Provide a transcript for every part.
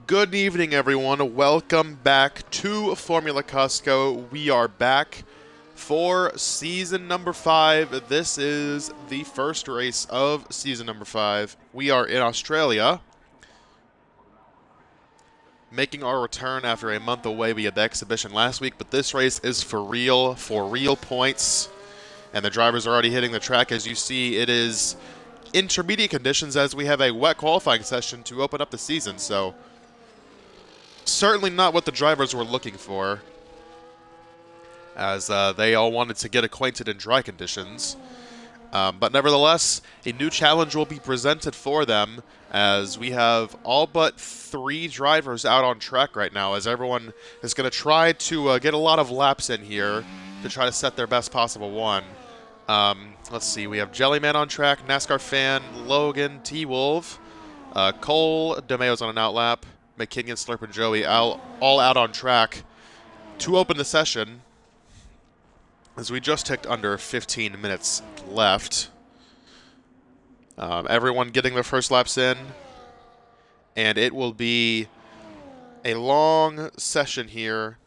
Good evening, everyone. Welcome back to Formula Costco. We are back for season number 5. This is the first race of season number 5. We are in Australia, making our return after a month away. We had the exhibition last week, but this race is for real points. And the drivers are already hitting the track. As you see, it is intermediate conditions as we have a wet qualifying session to open up the season. So certainly not what the drivers were looking for, as they all wanted to get acquainted in dry conditions. But nevertheless, a new challenge will be presented for them, as we have all but 3 drivers out on track right now, as everyone is going to try to get a lot of laps in here to try to set their best possible one. Let's see, we have Jellyman on track, NASCAR Fan, Logan, T-Wolf, Cole, DeMayo's on an outlap, McKinnon, Slurp, and Joey all out on track to open the session, as we just ticked under 15 minutes left. Everyone getting their first laps in, and it will be a long session here.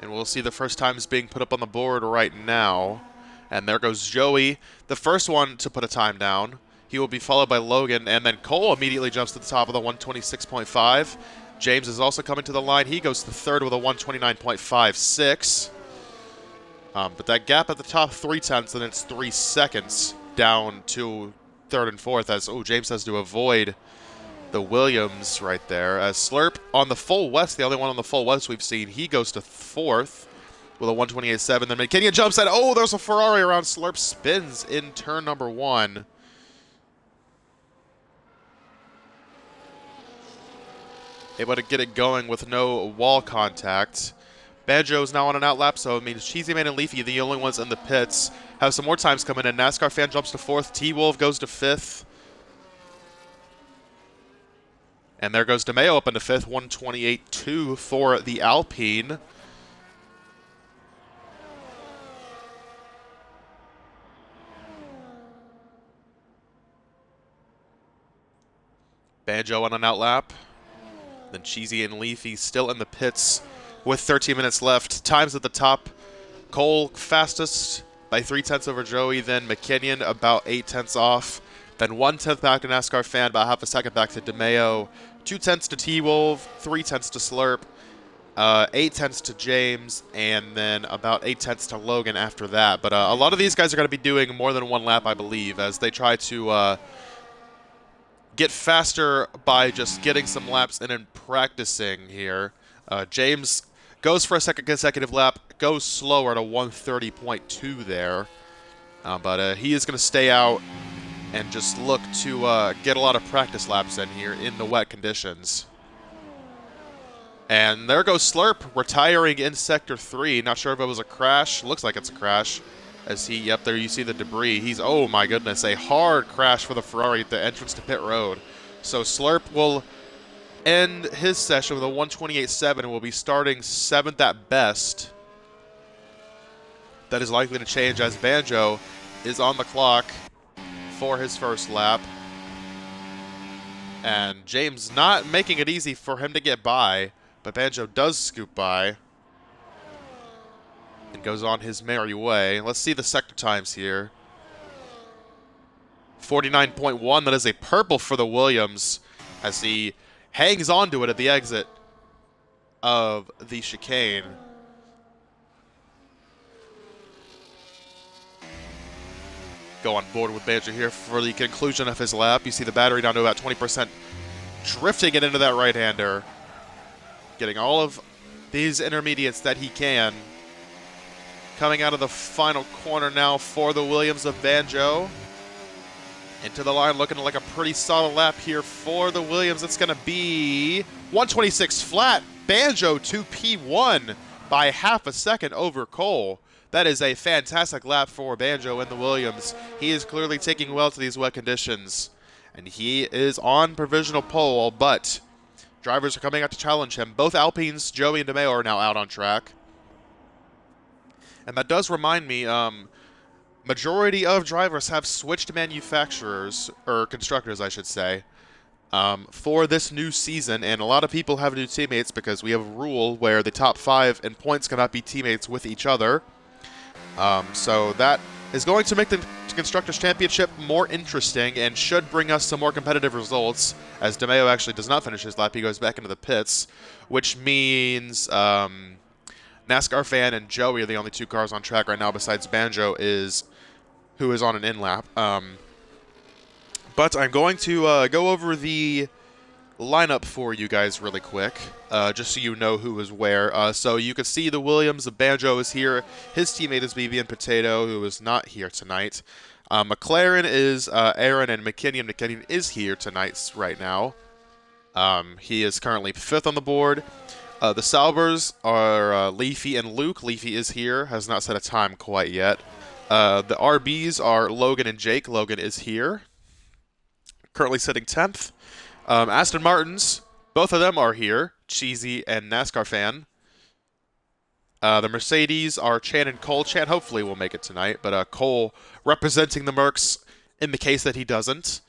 And we'll see the first times being put up on the board right now. And there goes Joey, the first one to put a time down. He will be followed by Logan, and then Cole immediately jumps to the top of the 126.5. James is also coming to the line. He goes to third with a 129.56. But that gap at the top, 3/10, and it's 3 seconds down to third and fourth, as James has to avoid the Williams right there. As Slurp on the full West, the only one on the full West we've seen, he goes to fourth with a 128.7. Then McKinnon jumps at, there's a Ferrari around. Slurp spins in turn number 1. Able to get it going with no wall contact. Banjo's now on an outlap, so it means Cheesy Man and Leafy, the only ones in the pits, have some more times coming in. NASCAR Fan jumps to fourth. T-Wolf goes to fifth. And there goes DeMayo up into fifth, 128.2 for the Alpine. Banjo on an outlap. Then Cheesy and Leafy still in the pits with 13 minutes left. Times at the top. Cole fastest by 3/10 over Joey. Then McKinnon about 8/10 off. Then 1/10 back to NASCAR Fan, about half a second back to DeMayo. 2/10 to T-Wolf, 3/10 to Slurp, 8/10 to James, and then about 8/10 to Logan after that. But a lot of these guys are going to be doing more than one lap, I believe, as they try to get faster by just getting some laps in and practicing here. James goes for a second consecutive lap, goes slower to 130.2 there. But he is going to stay out and just look to get a lot of practice laps in here in the wet conditions. And there goes Slurp, retiring in Sector 3. Not sure if it was a crash. Looks like it's a crash. As there you see the debris. He's, oh my goodness, a hard crash for the Ferrari at the entrance to pit road. So Slurp will end his session with a 128.7 and will be starting 7th at best. That is likely to change as Banjo is on the clock for his first lap. And James not making it easy for him to get by, but Banjo does scoop by and goes on his merry way. Let's see the sector times here. 49.1, that is a purple for the Williams, as he hangs onto it at the exit of the chicane. Go on board with Banjo here for the conclusion of his lap. You see the battery down to about 20%, drifting it into that right-hander. Getting all of these intermediates that he can. Coming out of the final corner now for the Williams of Banjo. Into the line, looking like a pretty solid lap here for the Williams. It's going to be 126 flat. Banjo to P1 by half a second over Cole. That is a fantastic lap for Banjo in the Williams. He is clearly taking well to these wet conditions. And he is on provisional pole, but Drivers are coming out to challenge him. Both Alpines, Joey and DeMeo, are now out on track. And that does remind me, majority of drivers have switched manufacturers, or constructors, I should say, for this new season, and a lot of people have new teammates because we have a rule where the top 5 in points cannot be teammates with each other. So that is going to make the Constructors' Championship more interesting and should bring us some more competitive results, as DeMeo actually does not finish his lap. He goes back into the pits, which means NASCAR Fan and Joey are the only 2 cars on track right now, besides Banjo, who is on an in-lap. But I'm going to go over the lineup for you guys really quick, just so you know who is where. So you can see the Williams of Banjo is here. His teammate is BB and Potato, who is not here tonight. McLaren is Aaron, and McKinnon. McKinnon is here tonight right now. He is currently 5th on the board. The Salvers are Leafy and Luke. Leafy is here, has not set a time quite yet. The RBs are Logan and Jake. Logan is here, currently sitting 10th. Aston Martins, both of them are here, Cheesy and NASCAR Fan. The Mercedes are Chan and Cole. Chan hopefully will make it tonight, but Cole representing the Mercs in the case that he doesn't.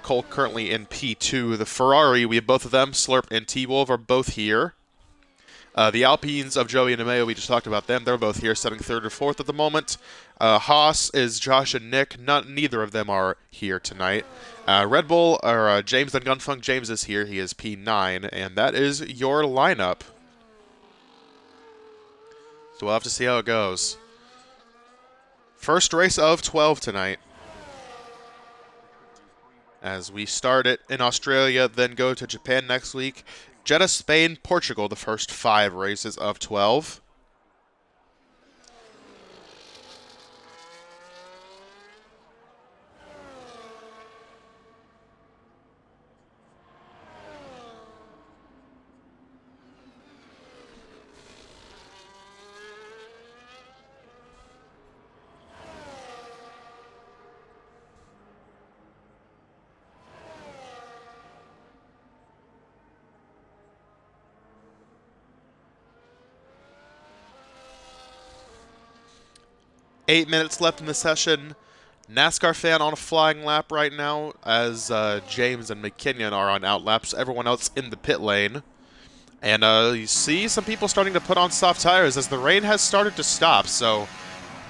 Cole currently in P2. The Ferrari, we have both of them, Slurp and T-Wolf, are both here. The Alpines of Joey and DeMeo, we just talked about them. They're both here, setting 3rd or 4th at the moment. Haas is Josh and Nick. Neither of them are here tonight. Red Bull, or James and Gunfunk. James is here. He is P9, and that is your lineup. So we'll have to see how it goes. First race of 12 tonight, as we start it in Australia, then go to Japan next week. Jeddah, Spain, Portugal, the first 5 races of 12. Eight minutes left in the session. NASCAR Fan on a flying lap right now, as James and McKinnon are on out laps. Everyone else in the pit lane. And you see some people starting to put on soft tires as the rain has started to stop. So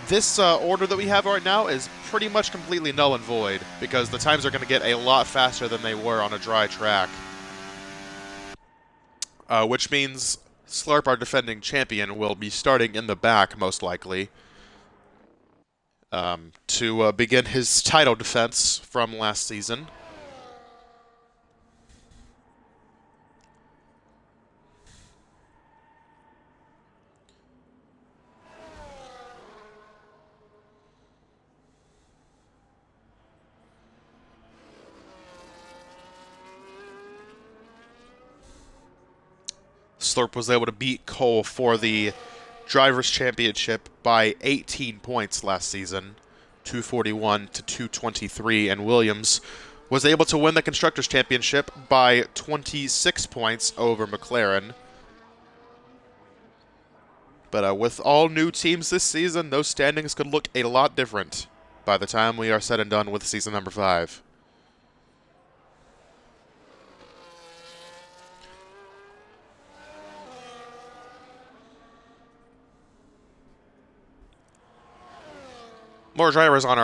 this order that we have right now is pretty much completely null and void, because the times are going to get a lot faster than they were on a dry track. Which means Slurp, our defending champion, will be starting in the back, most likely, to begin his title defense from last season. Slurp was able to beat Cole for the Drivers' Championship by 18 points last season, 241 to 223, and Williams was able to win the Constructors' Championship by 26 points over McLaren. But with all new teams this season, those standings could look a lot different by the time we are said and done with season number 5. More drivers on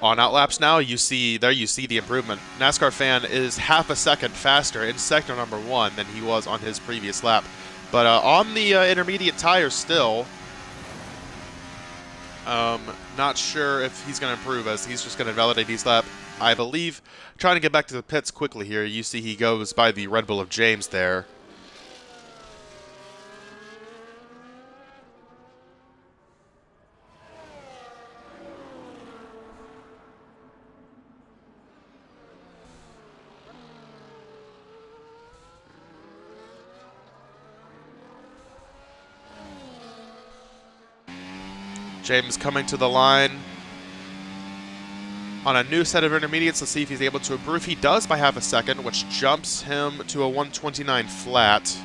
outlaps now. You see the improvement. NASCAR Fan is half a second faster in sector number 1 than he was on his previous lap. But on the intermediate tires still, not sure if he's going to improve, as he's just going to validate his lap, I believe. Trying to get back to the pits quickly here. You see he goes by the Red Bull of James there. James coming to the line on a new set of intermediates. Let's see if he's able to improve. He does by half a second, which jumps him to a 129 flat.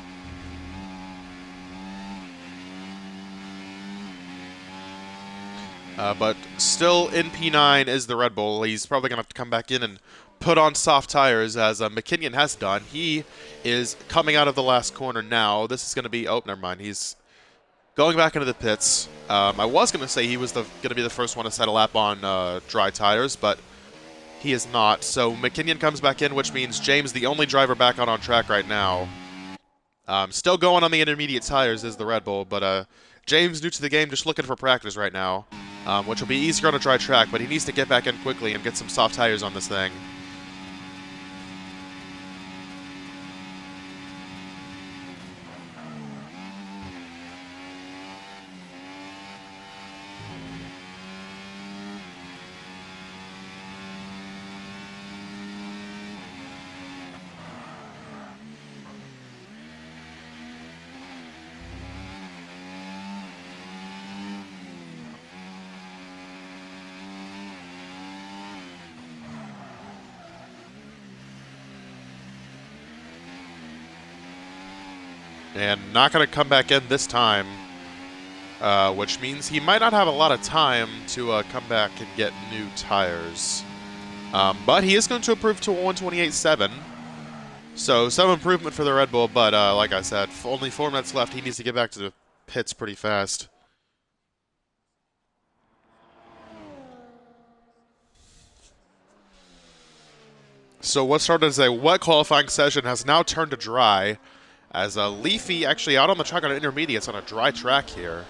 But still in P9 is the Red Bull. He's probably going to have to come back in and put on soft tires, as McKinnon has done. He is coming out of the last corner now. This is going to be... Oh, never mind. He's going back into the pits. I was going to say he was going to be the first one to set a lap on dry tires, but he is not. So McKinnon comes back in, which means James, the only driver back on track right now. Still going on the intermediate tires is the Red Bull, but James, new to the game, just looking for practice right now, which will be easier on a dry track, but he needs to get back in quickly and get some soft tires on this thing. And not going to come back in this time, which means he might not have a lot of time to come back and get new tires. But he is going to improve to a 128.7. So some improvement for the Red Bull, but like I said, only 4 minutes left. He needs to get back to the pits pretty fast. So what started as a wet qualifying session has now turned to dry, as Leafy actually out on the track on intermediates on a dry track here.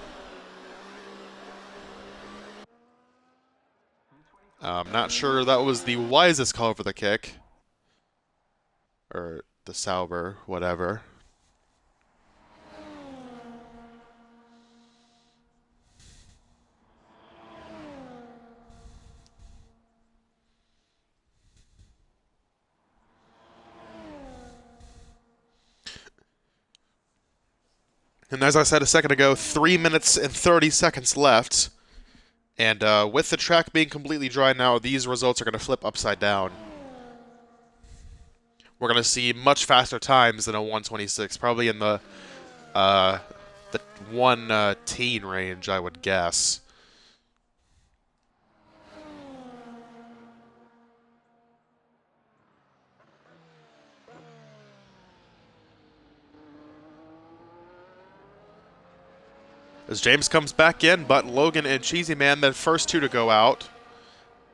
I'm not sure that was the wisest call for the kick. Or the Sauber, whatever. And as I said a second ago, 3 minutes and 30 seconds left. And with the track being completely dry now, these results are going to flip upside down. We're going to see much faster times than a 126, probably in the 1-teen range, I would guess. As James comes back in, but Logan and Cheesy Man, the first two to go out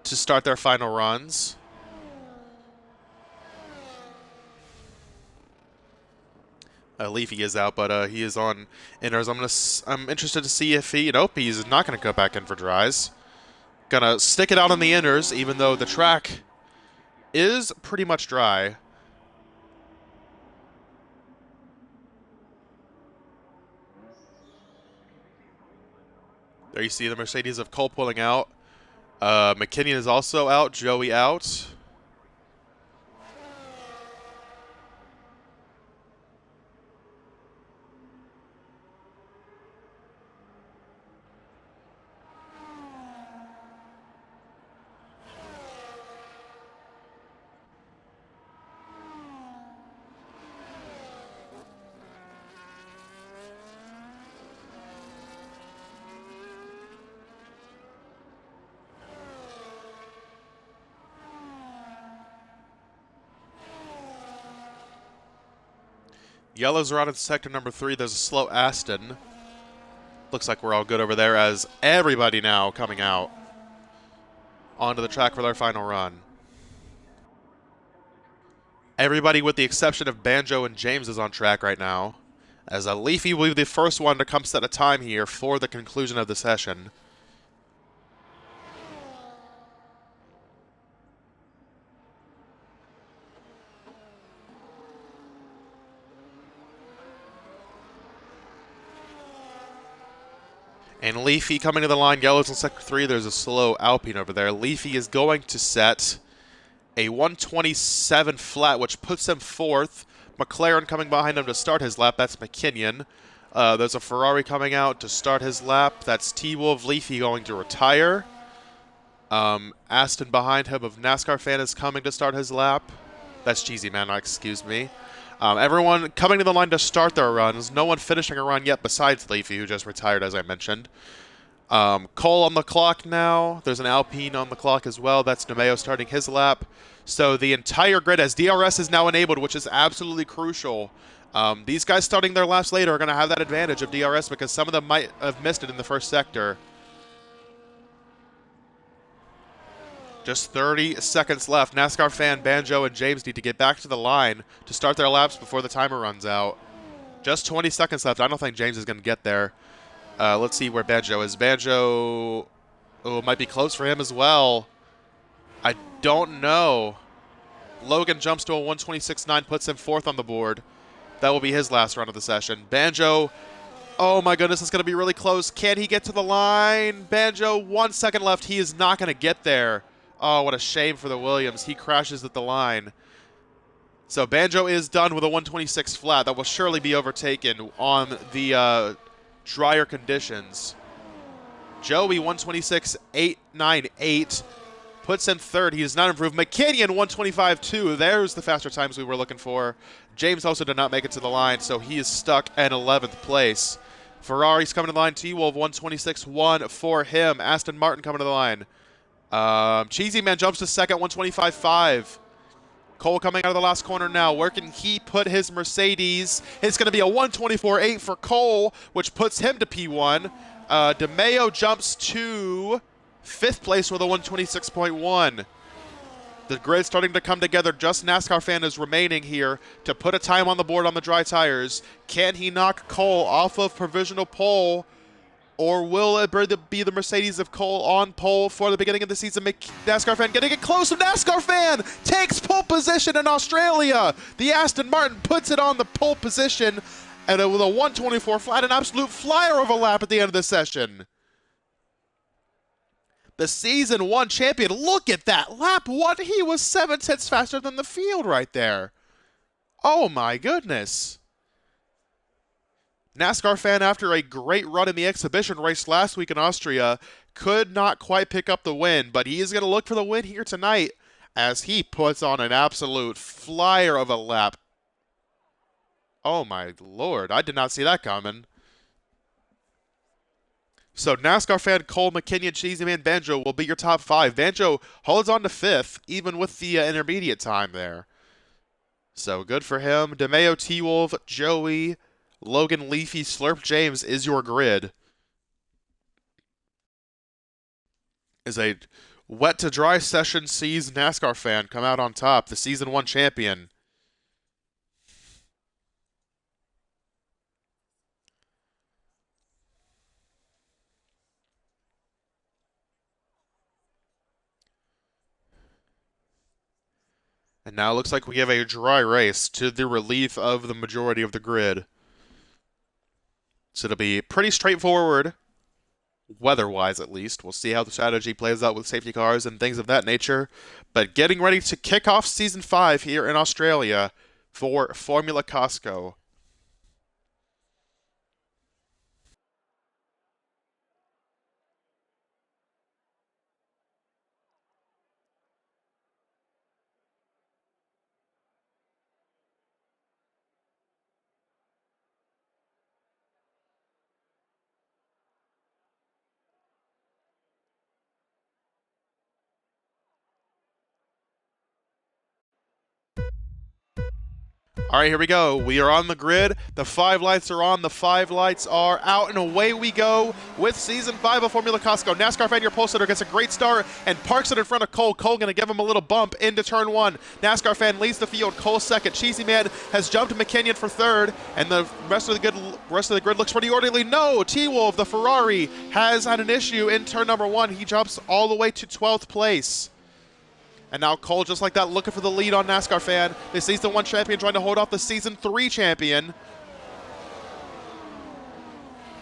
to start their final runs. Leafy is out, but he is on inners. I'm interested to see if he... Nope, he's not going to go back in for dries. Gonna stick it out on the inners, even though the track is pretty much dry. There you see the Mercedes of Cole pulling out. McKinnon is also out. Joey out. Yellows are out in sector number 3. There's a slow Aston. Looks like we're all good over there, as everybody now coming out onto the track for their final run. Everybody with the exception of Banjo and James is on track right now, as Leafy will be the first one to come set a time here for the conclusion of the session. And Leafy coming to the line, yellows in sector 3. There's a slow Alpine over there. Leafy is going to set a 127 flat, which puts him 4th. McLaren coming behind him to start his lap. That's McKinnon. There's a Ferrari coming out to start his lap. That's T-Wolf. Leafy going to retire. Aston behind him of NASCAR fan is coming to start his lap. That's cheesy, man. Excuse me. Everyone coming to the line to start their runs. No one finishing a run yet besides Leafy, who just retired, as I mentioned. Cole on the clock now. There's an Alpine on the clock as well. That's Nemeo starting his lap. So the entire grid, as DRS is now enabled, which is absolutely crucial. These guys starting their laps later are going to have that advantage of DRS because some of them might have missed it in the first sector. Just 30 seconds left. NASCAR fan, Banjo, and James need to get back to the line to start their laps before the timer runs out. Just 20 seconds left. I don't think James is going to get there. Let's see where Banjo is. Banjo, oh, it might be close for him as well. I don't know. Logan jumps to a 126.9, puts him fourth on the board. That will be his last run of the session. Banjo, oh my goodness, it's going to be really close. Can he get to the line? Banjo, 1 second left. He is not going to get there. Oh, what a shame for the Williams. He crashes at the line. So Banjo is done with a 126 flat. That will surely be overtaken on the drier conditions. Joey, 126.898. Puts him third. He does not improve. McKinnon, 125.2. There's the faster times we were looking for. James also did not make it to the line, so he is stuck in 11th place. Ferrari's coming to the line. T-Wolf, 126.1 for him. Aston Martin coming to the line. Cheesy Man jumps to second, 125.5. Cole coming out of the last corner now. Where can he put his Mercedes? It's going to be a 124.8 for Cole, which puts him to P1. DeMeo jumps to fifth place with a 126.1. The grid's starting to come together. Just NASCAR fan is remaining here to put a time on the board on the dry tires. Can he knock Cole off of provisional pole? Or will it be the Mercedes of Cole on pole for the beginning of the season? NASCAR fan getting it close. NASCAR fan takes pole position in Australia. The Aston Martin puts it on the pole position, and with a 124 flat, an absolute flyer of a lap at the end of the session. The Season 1 champion, look at that. Lap 1, he was 7/10 faster than the field right there. Oh my goodness. NASCAR fan, after a great run in the exhibition race last week in Austria, could not quite pick up the win, but he is going to look for the win here tonight as he puts on an absolute flyer of a lap. Oh my lord, I did not see that coming. So NASCAR fan, Cole, McKinnon, Cheesy Man, Banjo will be your top 5. Banjo holds on to 5th, even with the intermediate time there. So good for him. DeMeo, T-Wolf, Joey, Logan, Leafy, Slurp, James is your grid. As a wet to dry session sees NASCAR fan come out on top, the Season 1 champion. And now it looks like we have a dry race to the relief of the majority of the grid. So it'll be pretty straightforward, weather-wise at least. We'll see how the strategy plays out with safety cars and things of that nature. But getting ready to kick off Season 5 here in Australia for Formula Costco. All right, here we go. We are on the grid. The 5 lights are on. The 5 lights are out, and away we go with Season 5 of Formula Costco. NASCAR fan, your pole sitter, gets a great start and parks it in front of Cole. Cole going to give him a little bump into turn 1. NASCAR fan leads the field. Cole second. Cheesy Man has jumped McKinnon for third, and the rest of the grid looks pretty orderly. No, T-Wolf, the Ferrari, has had an issue in turn number 1. He jumps all the way to 12th place. And now Cole, just like that, looking for the lead on NASCAR fan. The Season 1 champion trying to hold off the Season 3 champion.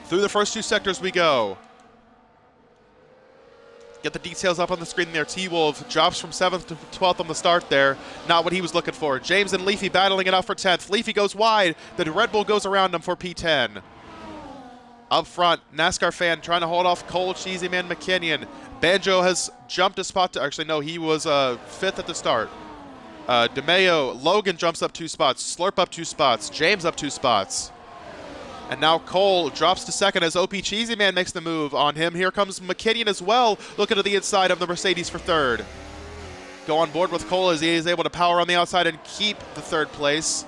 Through the first 2 sectors we go. Get the details up on the screen there. T-Wolf drops from 7th to 12th on the start there. Not what he was looking for. James and Leafy battling it out for 10th. Leafy goes wide. The Red Bull goes around him for P10. Up front, NASCAR fan trying to hold off Cole, Cheesy Man, McKinnon. Banjo has jumped a spot to, actually no, he was 5th at the start. DeMeo, Logan jumps up 2 spots, Slurp up 2 spots, James up 2 spots. And now Cole drops to 2nd as OP Cheesy Man makes the move on him. Here comes McKinnon as well, looking to the inside of the Mercedes for 3rd. Go on board with Cole as he is able to power on the outside and keep the 3rd place.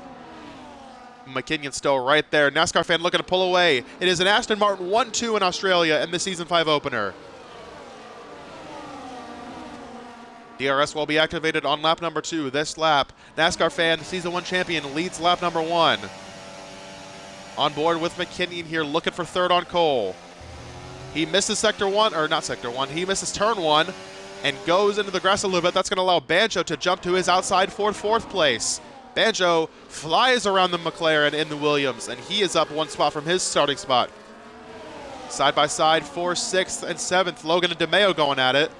McKinnon still right there. NASCAR fan looking to pull away. It is an Aston Martin 1-2 in Australia in the Season 5 opener. DRS will be activated on lap number 2. This lap, NASCAR fan, Season 1 champion, leads lap number 1. On board with McKinnon here, looking for 3rd on Cole. He misses sector 1, or not sector 1, he misses turn 1 and goes into the grass a little bit. That's going to allow Banjo to jump to his outside for 4th place. Banjo flies around the McLaren in the Williams, and he is up 1 spot from his starting spot. Side by side for 6th and 7th. Logan and DeMeo going at it.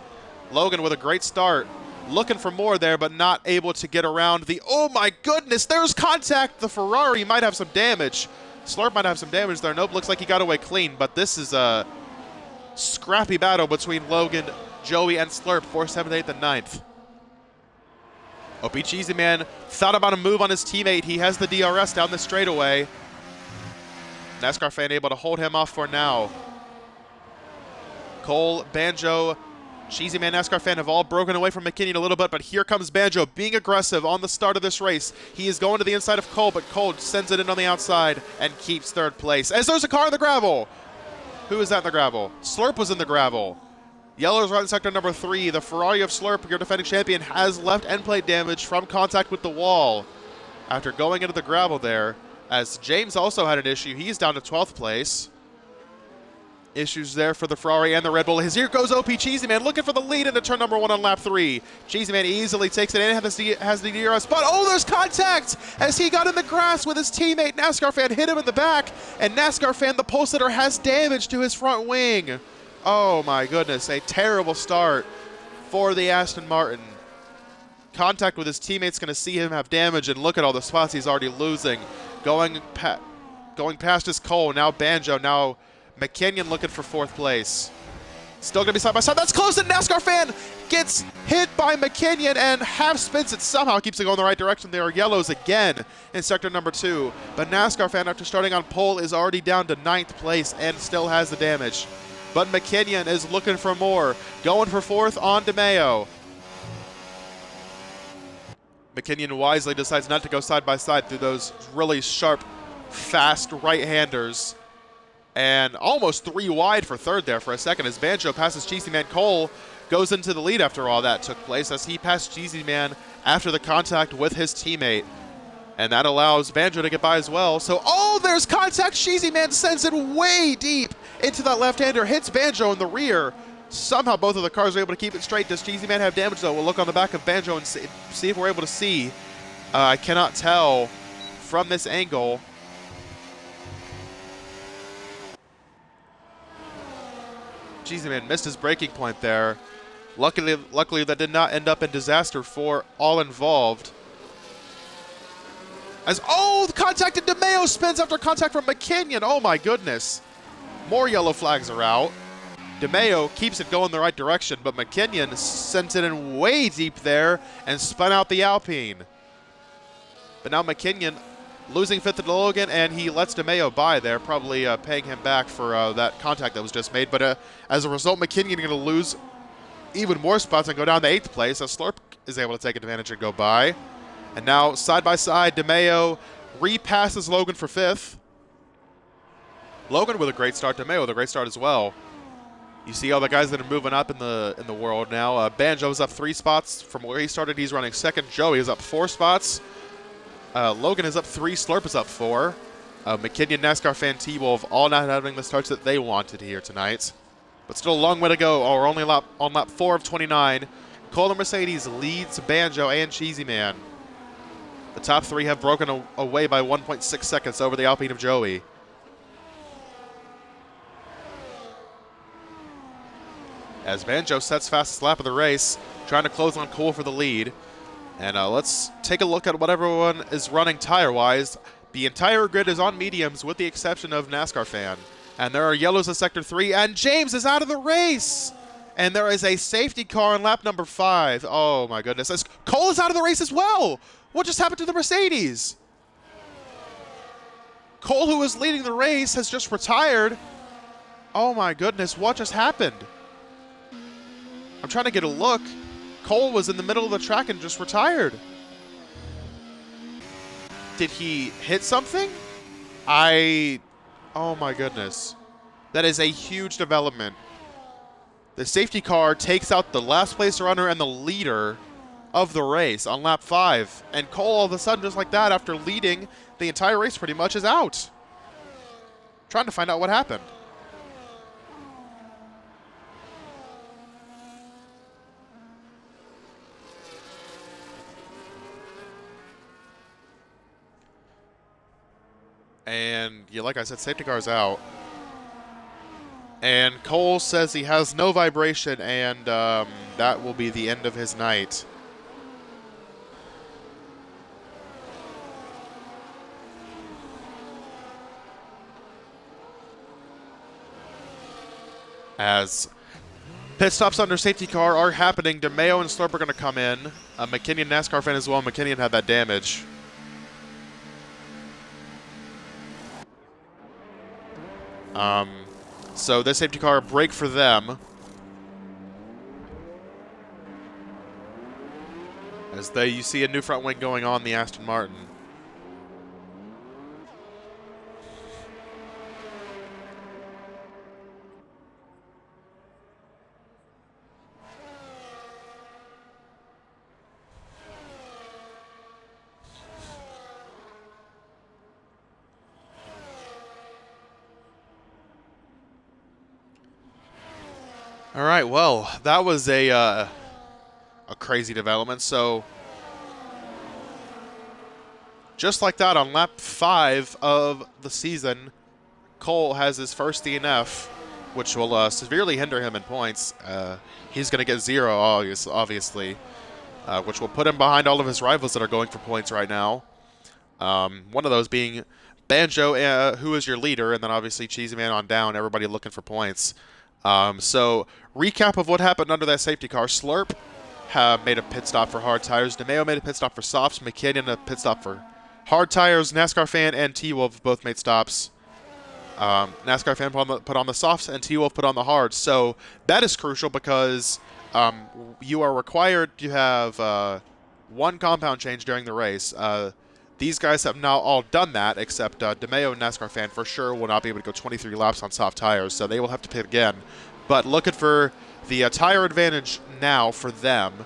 Logan with a great start. Looking for more there, but not able to get around the, oh my goodness, there's contact. The Ferrari might have some damage. Slurp might have some damage there. Nope, looks like he got away clean, but this is a scrappy battle between Logan, Joey, and Slurp, 4th, 7th, 8th, and 9th. OP Cheesy Man thought about a move on his teammate. He has the DRS down the straightaway. NASCAR fan able to hold him off for now. Cole, Banjo, Cheesy Man, NASCAR fan have all broken away from McKinnon a little bit, but here comes Banjo being aggressive on the start of this race. He is going to the inside of Cole, but Cole sends it in on the outside and keeps 3rd place. As there's a car in the gravel. Who is that in the gravel? Slurp was in the gravel. Yellow's right in sector number 3. The Ferrari of Slurp, your defending champion, has left end plate damage from contact with the wall after going into the gravel there. As James also had an issue. He's down to 12th place. Issues there for the Ferrari and the Red Bull. Here goes OP Cheesy Man looking for the lead into turn number 1 on lap 3. Cheesy Man easily takes it in, has the DRS, but oh, there's contact as he got in the grass with his teammate. NASCAR fan hit him in the back, and NASCAR fan, the pole sitter, has damage to his front wing. Oh my goodness, a terrible start for the Aston Martin. Contact with his teammate's going to see him have damage, and look at all the spots he's already losing. Going past his Cole, now Banjo, now McKinnon looking for 4th place. Still going to be side by side. That's close, and NASCAR fan gets hit by McKinnon and half spins it. Somehow keeps it going the right direction. There are yellows again in sector number 2. But NASCAR fan, after starting on pole, is already down to 9th place and still has the damage. But McKinnon is looking for more. Going for 4th on DeMeo. McKinnon wisely decides not to go side by side through those really sharp, fast right-handers. And almost 3 wide for 3rd there for a second as Banjo passes Cheesy Man. Cole goes into the lead after all that took place as he passed Cheesy Man after the contact with his teammate. And that allows Banjo to get by as well. So, oh, there's contact. Cheesy Man sends it way deep into that left-hander, hits Banjo in the rear. Somehow both of the cars are able to keep it straight. Does Cheesy Man have damage, though? We'll look on the back of Banjo and see if we're able to see. I cannot tell from this angle. Cheesy Man missed his braking point there. Luckily, that did not end up in disaster for all involved. As, oh, the contact in DeMeo spins after contact from McKinnon. Oh, my goodness. More yellow flags are out. DeMeo keeps it going the right direction, but McKinnon sent it in way deep there and spun out the Alpine. But now McKinnon losing 5th to Logan, and he lets DeMeo by there, probably paying him back for that contact that was just made. But as a result, McKinnon going to lose even more spots and go down to 8th place, as Slurp is able to take advantage and go by. And now, side by side, DeMeo repasses Logan for 5th. Logan with a great start, DeMeo with a great start as well. You see all the guys that are moving up in the world now. Banjo's up 3 spots from where he started. He's running 2nd. Joey is up 4 spots. Logan is up 3. Slurp is up 4. McKinnon, NASCAR fan, T-Wolf all not having the starts that they wanted here tonight. But still a long way to go. We're only on lap 4 of 29. Cole and Mercedes leads Banjo and Cheesy Man. The top 3 have broken away by 1.6 seconds over the Alpine of Joey. As Banjo sets fastest lap of the race, trying to close on Cole for the lead. And let's take a look at what everyone is running tire-wise. The entire grid is on mediums with the exception of NASCAR fan. And there are yellows in Sector 3, and James is out of the race! And there is a safety car on lap number 5. Oh my goodness. Cole is out of the race as well! What just happened to the Mercedes? Cole, who was leading the race, has just retired. Oh my goodness, what just happened? I'm trying to get a look. Cole was in the middle of the track and just retired. Did he hit something? Oh my goodness. That is a huge development. The safety car takes out the last place runner and the leader of the race on lap 5. And Cole, all of a sudden, just like that, after leading the entire race pretty much, is out. Trying to find out what happened. And, yeah, like I said, safety car's out. And Cole says he has no vibration, and that will be the end of his night. As pit stops under safety car are happening, DeMeo and Slurp are going to come in. McKinnon, NASCAR fan as well. McKinnon had that damage. So this safety car, break for them. As you see a new front wing going on the Aston Martin. All right, well, that was a crazy development. So, just like that, on lap 5 of the season, Cole has his first DNF, which will severely hinder him in points. He's going to get 0, obviously, which will put him behind all of his rivals that are going for points right now. One of those being Banjo, who is your leader, and then obviously Cheesy Man on down, everybody looking for points. So, recap of what happened under that safety car. Slurp made a pit stop for hard tires. DeMeo made a pit stop for softs. McKinnon a pit stop for hard tires. NASCAR fan and T-Wolf both made stops. NASCAR fan put on the softs, and T-Wolf put on the hards. So, that is crucial because you are required to have one compound change during the race. These guys have now all done that, except DeMeo and NASCAR fan for sure will not be able to go 23 laps on soft tires, so they will have to pit again. But looking for the tire advantage now for them.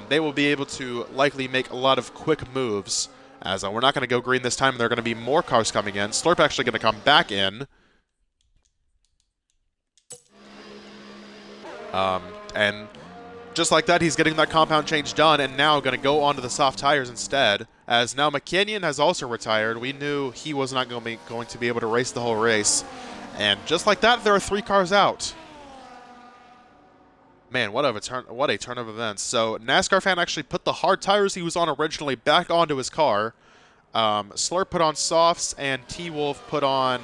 They will be able to likely make a lot of quick moves, as we're not going to go green this time, and there are going to be more cars coming in. Slurp actually going to come back in. And just like that, he's getting that compound change done, and now going to go onto the soft tires instead. As now McKinnon has also retired. We knew he was not going to be able to race the whole race. And just like that, there are 3 cars out. Man, what a turn of events. So NASCAR fan actually put the hard tires he was on originally back onto his car. Slurp put on softs, and T-Wolf put on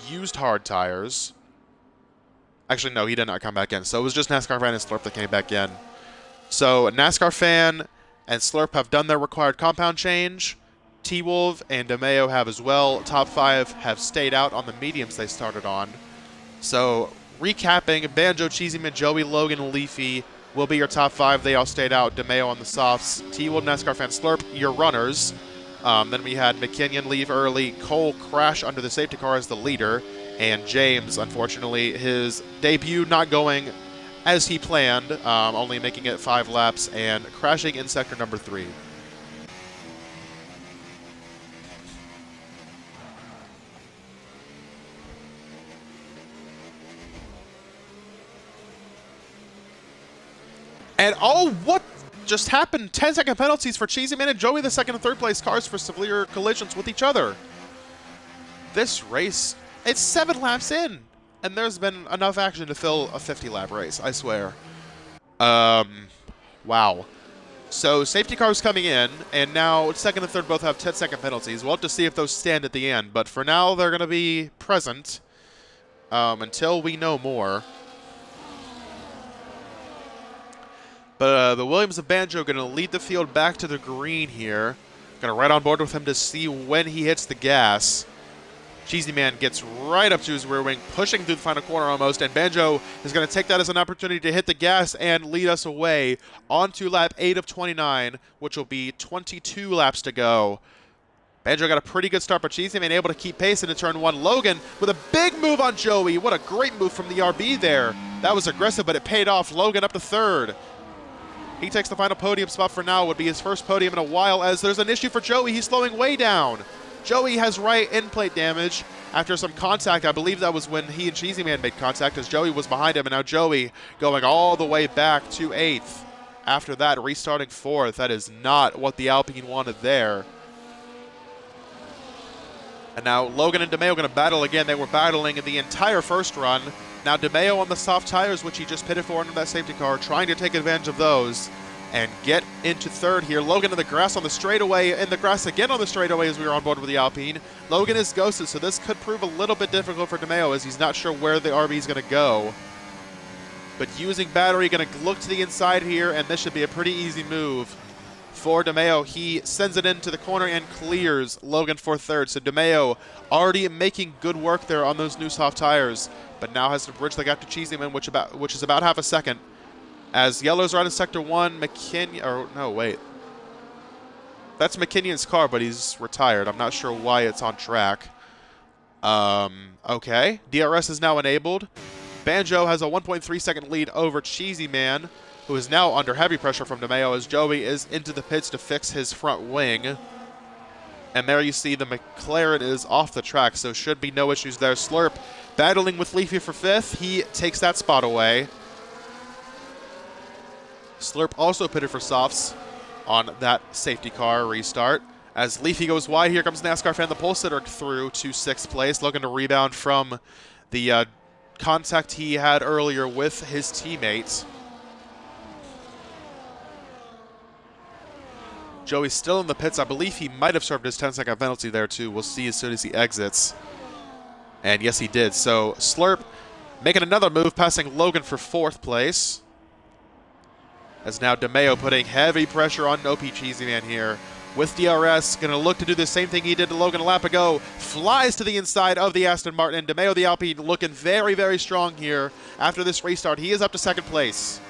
used hard tires. Actually, no, he did not come back in. So it was just NASCAR fan and Slurp that came back in. So NASCAR fan and Slurp have done their required compound change. T-Wolf and DeMeo have as well. Top 5 have stayed out on the mediums they started on. So, recapping, Banjo, Cheesy Man, Joey, Logan, Leafy will be your top 5. They all stayed out. DeMeo on the softs. T-Wolf, NASCAR fan, Slurp, your runners. Then we had McKinnon leave early. Cole crash under the safety car as the leader. And James, unfortunately, his debut not going as he planned, only making it 5 laps and crashing in sector number 3. And what just happened? 10-second penalties for Cheesy Man and Joey, the second and third place cars, for severe collisions with each other. This race, it's 7 laps in. And there's been enough action to fill a 50-lap race, I swear. Wow. So safety cars coming in, and now second and third both have 10-second penalties. We'll have to see if those stand at the end, but for now they're going to be present. until we know more. But the Williams of Banjo going to lead the field back to the green here. Going to right on board with him to see when he hits the gas. Cheesy Man gets right up to his rear wing, pushing through the final corner almost, and Banjo is going to take that as an opportunity to hit the gas and lead us away onto lap 8 of 29, which will be 22 laps to go. Banjo got a pretty good start, but Cheesy Man able to keep pace into turn 1. Logan with a big move on Joey. What a great move from the RB there. That was aggressive, but it paid off. Logan up to 3rd. He takes the final podium spot for now. Would be his first podium in a while, as there's an issue for Joey. He's slowing way down. Joey has right end plate damage after some contact. I believe that was when he and Cheesy Man made contact, as Joey was behind him, and now Joey going all the way back to 8th. After that, restarting 4th. That is not what the Alpine wanted there. And now Logan and DeMeo going to battle again. They were battling the entire first run. Now DeMeo on the soft tires, which he just pitted for under that safety car, trying to take advantage of those and get into 3rd here. Logan in the grass on the straightaway, in the grass again on the straightaway as we were on board with the Alpine. Logan is ghosted, so this could prove a little bit difficult for DeMeo, as he's not sure where the RB is going to go. But using battery, going to look to the inside here, and this should be a pretty easy move for DeMeo. He sends it into the corner and clears Logan for 3rd. So DeMeo already making good work there on those new soft tires, but now has to bridge the gap to Cheesy Man, which is about half a second. As yellows are out in sector 1, McKinnon, or no, wait. That's McKinnon's car, but he's retired. I'm not sure why it's on track. Okay. DRS is now enabled. Banjo has a 1.3 second lead over Cheesy Man, who is now under heavy pressure from DeMeo, as Joey is into the pits to fix his front wing. And there you see the McLaren is off the track, so should be no issues there. Slurp battling with Leafy for 5th. He takes that spot away. Slurp also pitted for softs on that safety car restart. As Leafy goes wide, here comes NASCAR fan, the pole sitter, through to 6th place, looking to rebound from the contact he had earlier with his teammate. Joey's still in the pits. I believe he might have served his 10-second penalty there too. We'll see as soon as he exits. And yes, he did. So Slurp making another move, passing Logan for 4th place. As now DeMeo putting heavy pressure on OP Cheesy Man here with DRS. Going to look to do the same thing he did to Logan a lap ago. Flies to the inside of the Aston Martin. DeMeo, the Alpine, looking very, very strong here after this restart. He is up to 2nd place.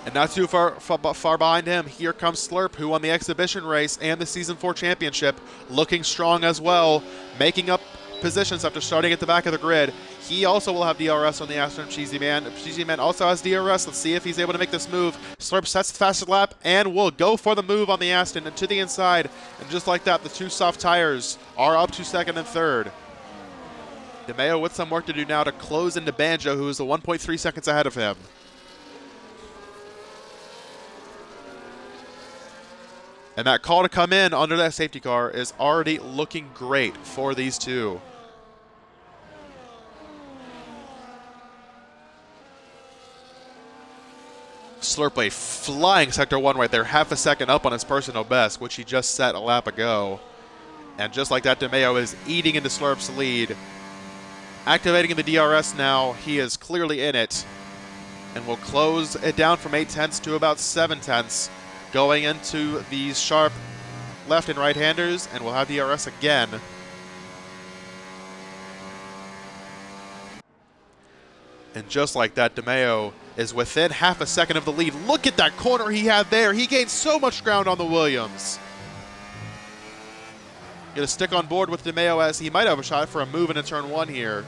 And not too far behind him, here comes Slurp, who won the exhibition race and the Season 4 championship, looking strong as well, making up positions after starting at the back of the grid. He also will have DRS on the Aston Cheesy Man. Cheesy Man also has DRS. Let's see if he's able to make this move. Slurp sets the fastest lap and will go for the move on the Aston and to the inside. And just like that, the two soft tires are up to 2nd and 3rd. DeMeo with some work to do now to close into Banjo, who is 1.3 seconds ahead of him. And that call to come in under that safety car is already looking great for these two. Slurp a flying sector 1 right there, half a second up on his personal best, which he just set a lap ago. And just like that, DeMeo is eating into Slurp's lead. Activating the DRS now, he is clearly in it. And will close it down from 8 tenths to about 7 tenths. Going into these sharp left and right-handers, and we'll have DRS again. And just like that, DeMeo is within half a second of the lead. Look at that corner he had there. He gained so much ground on the Williams. Gonna stick on board with DeMeo, as he might have a shot for a move into turn 1 here.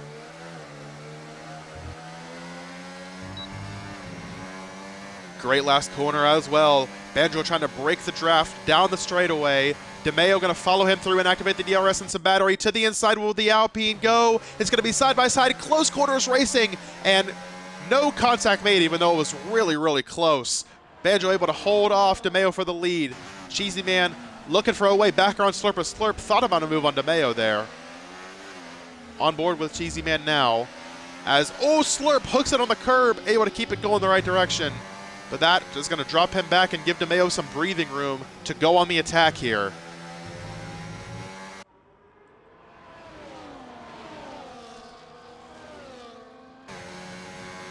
Great last corner as well. Banjo trying to break the draft down the straightaway. DeMeo going to follow him through and activate the DRS and some battery. To the inside will the Alpine go. It's going to be side-by-side, close quarters racing, and no contact made, even though it was really, really close. Banjo able to hold off DeMeo for the lead. Cheesy Man looking for a way back around Slurp, as Slurp thought about a move on DeMeo there. On board with Cheesy Man now, as, oh, Slurp hooks it on the curb, able to keep it going the right direction. But that is going to drop him back and give DeMeo some breathing room to go on the attack here.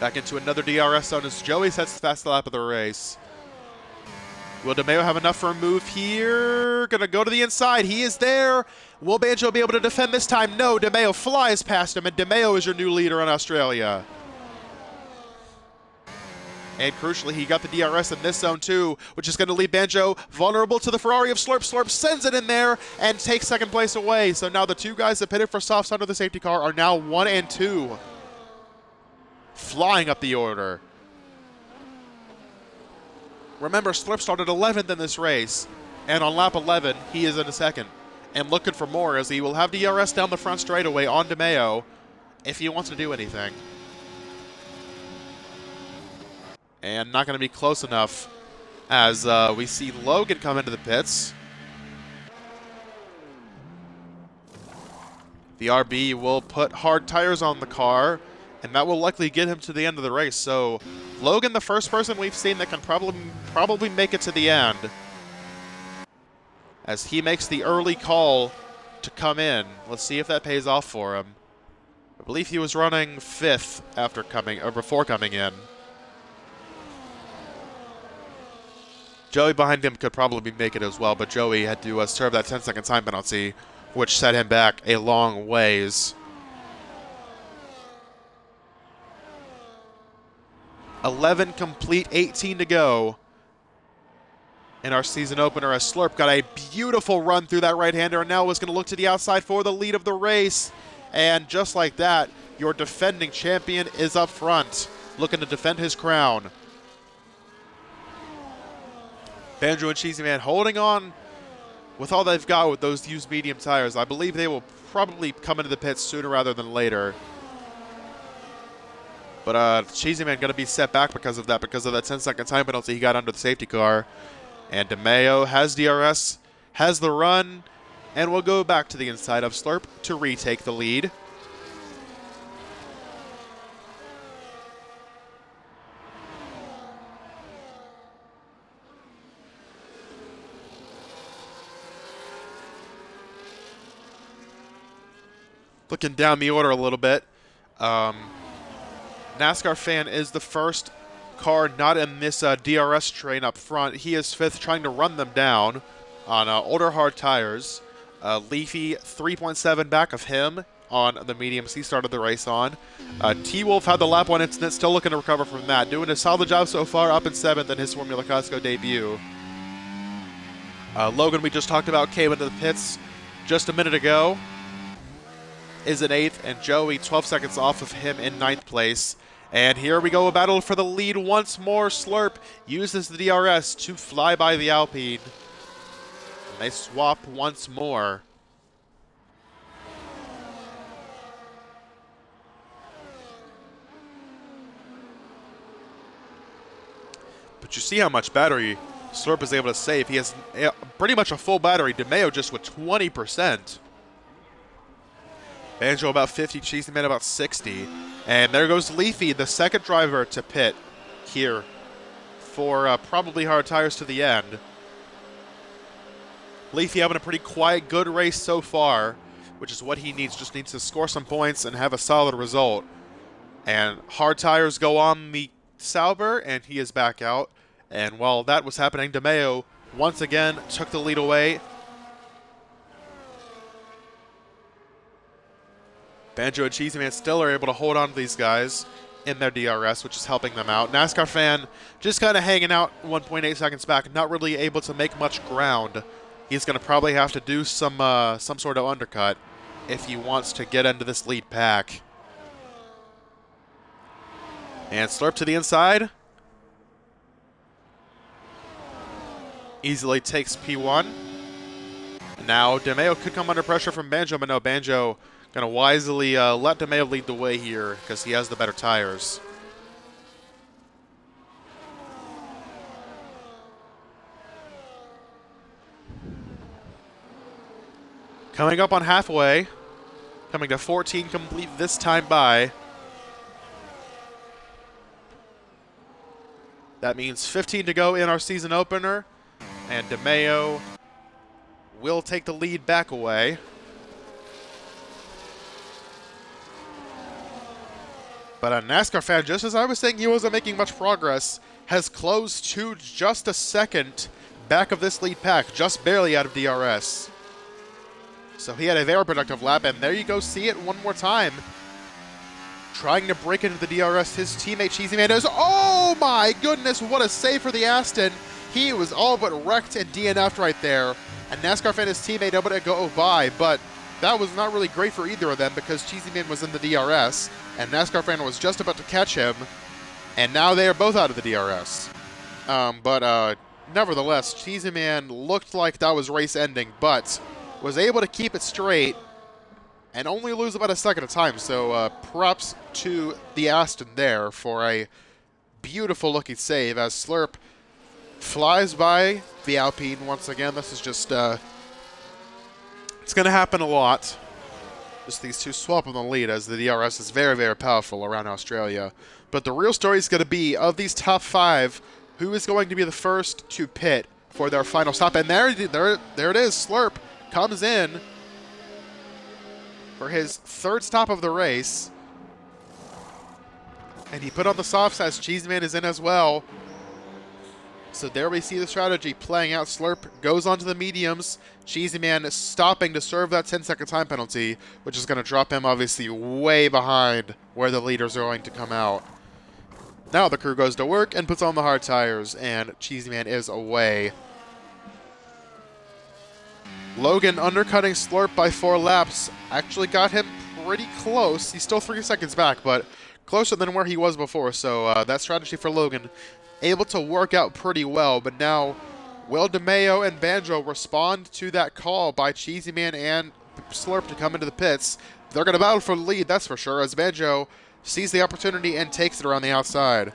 Back into another DRS zone as Joey sets the fast lap of the race. Will DeMeo have enough for a move here? Gonna go to the inside. He is there. Will Banjo be able to defend this time? No, DeMeo flies past him, and DeMeo is your new leader in Australia. And crucially, he got the DRS in this zone too, which is going to leave Banjo vulnerable to the Ferrari of Slurp. Slurp sends it in there and takes second place away. So now the two guys that pitted for softs under the safety car are now 1 and 2. Flying up the order. Remember, Slurp started 11th in this race, and on lap 11, he is in a second. And looking for more, as he will have DRS down the front straightaway on DeMeo if he wants to do anything. And not going to be close enough as we see Logan come into the pits. The RB will put hard tires on the car, and that will likely get him to the end of the race. So Logan, the first person we've seen that can probably make it to the end, as he makes the early call to come in. Let's see if that pays off for him. I believe he was running 5th after coming, or before coming in. Joey behind him could probably make it as well, but Joey had to serve that 10-second time penalty, which set him back a long ways. 11 complete, 18 to go in our season opener, as Slurp got a beautiful run through that right-hander and now is going to look to the outside for the lead of the race. And just like that, your defending champion is up front, looking to defend his crown. Banjo and Cheesy Man holding on with all they've got with those used medium tires. I believe they will probably come into the pits sooner rather than later. But Cheesy Man going to be set back because of that 10-second time penalty he got under the safety car. And DeMeo has DRS, has the run, and will go back to the inside of Slurp to retake the lead. Looking down the order a little bit, NASCAR Fan is the first car not in this DRS train up front. He is 5th, trying to run them down on older hard tires. Leafy 3.7 back of him on the mediums he started the race on. T-Wolf had the lap 1 incident, still looking to recover from that. Doing a solid job so far, up in 7th in his Formula Costco debut. Logan, we just talked about, came into the pits just a minute ago, is in 8th, and Joey 12 seconds off of him in 9th place. And here we go, a battle for the lead once more. Slurp uses the DRS to fly by the Alpine. And they swap once more. But you see how much battery Slurp is able to save. He has pretty much a full battery. DeMeo just with 20%. Banjo about 50, Cheesy Man about 60. And there goes Leafy, the second driver to pit here for probably hard tires to the end. Leafy having a pretty quiet, good race so far, which is what he needs. Just needs to score some points and have a solid result. And hard tires go on the Sauber, and he is back out. And while that was happening, DeMeo once again took the lead away. Banjo and Cheesy Man still are able to hold on to these guys in their DRS, which is helping them out. NASCAR Fan just kind of hanging out 1.8 seconds back, not really able to make much ground. He's going to probably have to do some sort of undercut if he wants to get into this lead pack. And Slurp to the inside. Easily takes P1. Now DeMeo could come under pressure from Banjo, but no, Banjo going to wisely let DeMeo lead the way here because he has the better tires. Coming up on halfway, coming to 14 complete this time by. That means 15 to go in our season opener, and DeMeo will take the lead back away. But a NASCAR fan, just as I was saying he wasn't making much progress, has closed to just a second back of this lead pack, just barely out of DRS. So he had a very productive lap, and there you go, see it one more time. Trying to break into the DRS, his teammate Cheesy Man is, oh my goodness, what a save for the Aston. He was all but wrecked and DNF'd right there. And NASCAR fan, his teammate, able to go by, but that was not really great for either of them because Cheesy Man was in the DRS, and NASCAR fan was just about to catch him, and now they are both out of the DRS. Nevertheless, Cheesy Man looked like that was race ending, but was able to keep it straight and only lose about a second at a time. So props to the Aston there for a beautiful looking save as Slurp flies by the Alpine once again. This is just, it's going to happen a lot. Just these two swap on the lead as the DRS is very, very powerful around Australia. But the real story is going to be, of these top 5, who is going to be the first to pit for their final stop. And there it is. Slurp comes in for his third stop of the race. And he put on the softs as Cheeseman is in as well. So there we see the strategy playing out. Slurp goes onto the mediums. Cheesy Man is stopping to serve that 10-second time penalty, which is going to drop him obviously way behind where the leaders are going to come out. Now the crew goes to work and puts on the hard tires, and Cheesy Man is away. Logan undercutting Slurp by 4 laps. Actually got him pretty close. He's still 3 seconds back, but closer than where he was before. So that strategy for Logan able to work out pretty well. But now Will DeMayo and Banjo respond to that call by Cheesy Man and Slurp to come into the pits. They're going to battle for the lead, that's for sure, as Banjo sees the opportunity and takes it around the outside.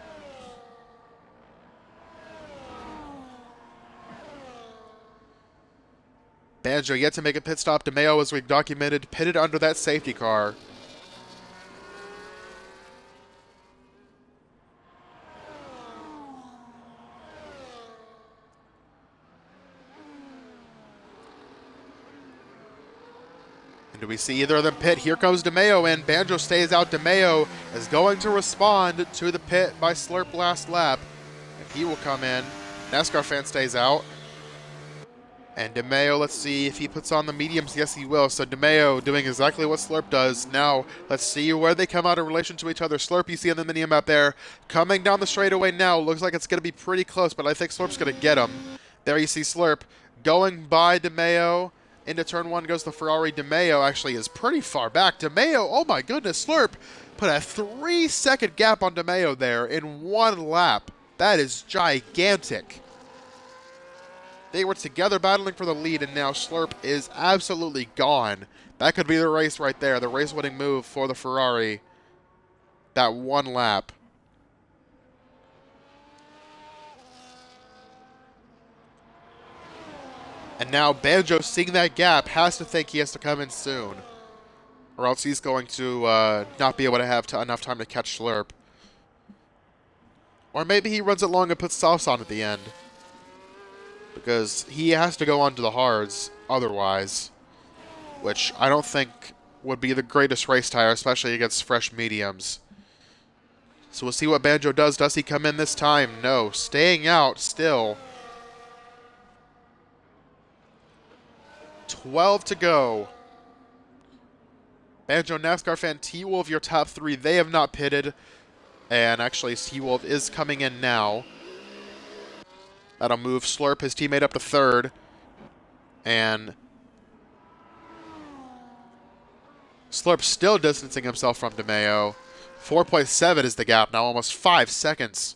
Banjo yet to make a pit stop. DeMayo, as we've documented, pitted under that safety car. And do we see either of them pit? Here comes DeMayo in. Banjo stays out. DeMayo is going to respond to the pit by Slurp last lap. And he will come in. NASCAR fan stays out. And DeMayo, let's see if he puts on the mediums. Yes, he will. So DeMayo doing exactly what Slurp does. Now, let's see where they come out in relation to each other. Slurp, you see on the mini map there, coming down the straightaway now. Looks like it's going to be pretty close, but I think Slurp's going to get him. There you see Slurp going by DeMayo. Into turn 1 goes the Ferrari. DeMayo actually is pretty far back. DeMayo, oh my goodness, Slurp put a 3-second gap on DeMayo there in 1 lap. That is gigantic. They were together battling for the lead, and now Slurp is absolutely gone. That could be the race right there, the race-winning move for the Ferrari. That 1 lap. And now Banjo, seeing that gap, has to think he has to come in soon. Or else he's going to not be able to have enough time to catch Slurp. Or maybe he runs it long and puts softs on at the end. Because he has to go on to the hards otherwise, which I don't think would be the greatest race tire, especially against fresh mediums. So we'll see what Banjo does. Does he come in this time? No. Staying out still. 12 to go. Banjo, NASCAR fan, T-Wolf, your top 3. They have not pitted. And actually, T-Wolf is coming in now. That'll move Slurp, his teammate, up to 3rd. And Slurp still distancing himself from DeMayo. 4.7 is the gap now, almost 5 seconds.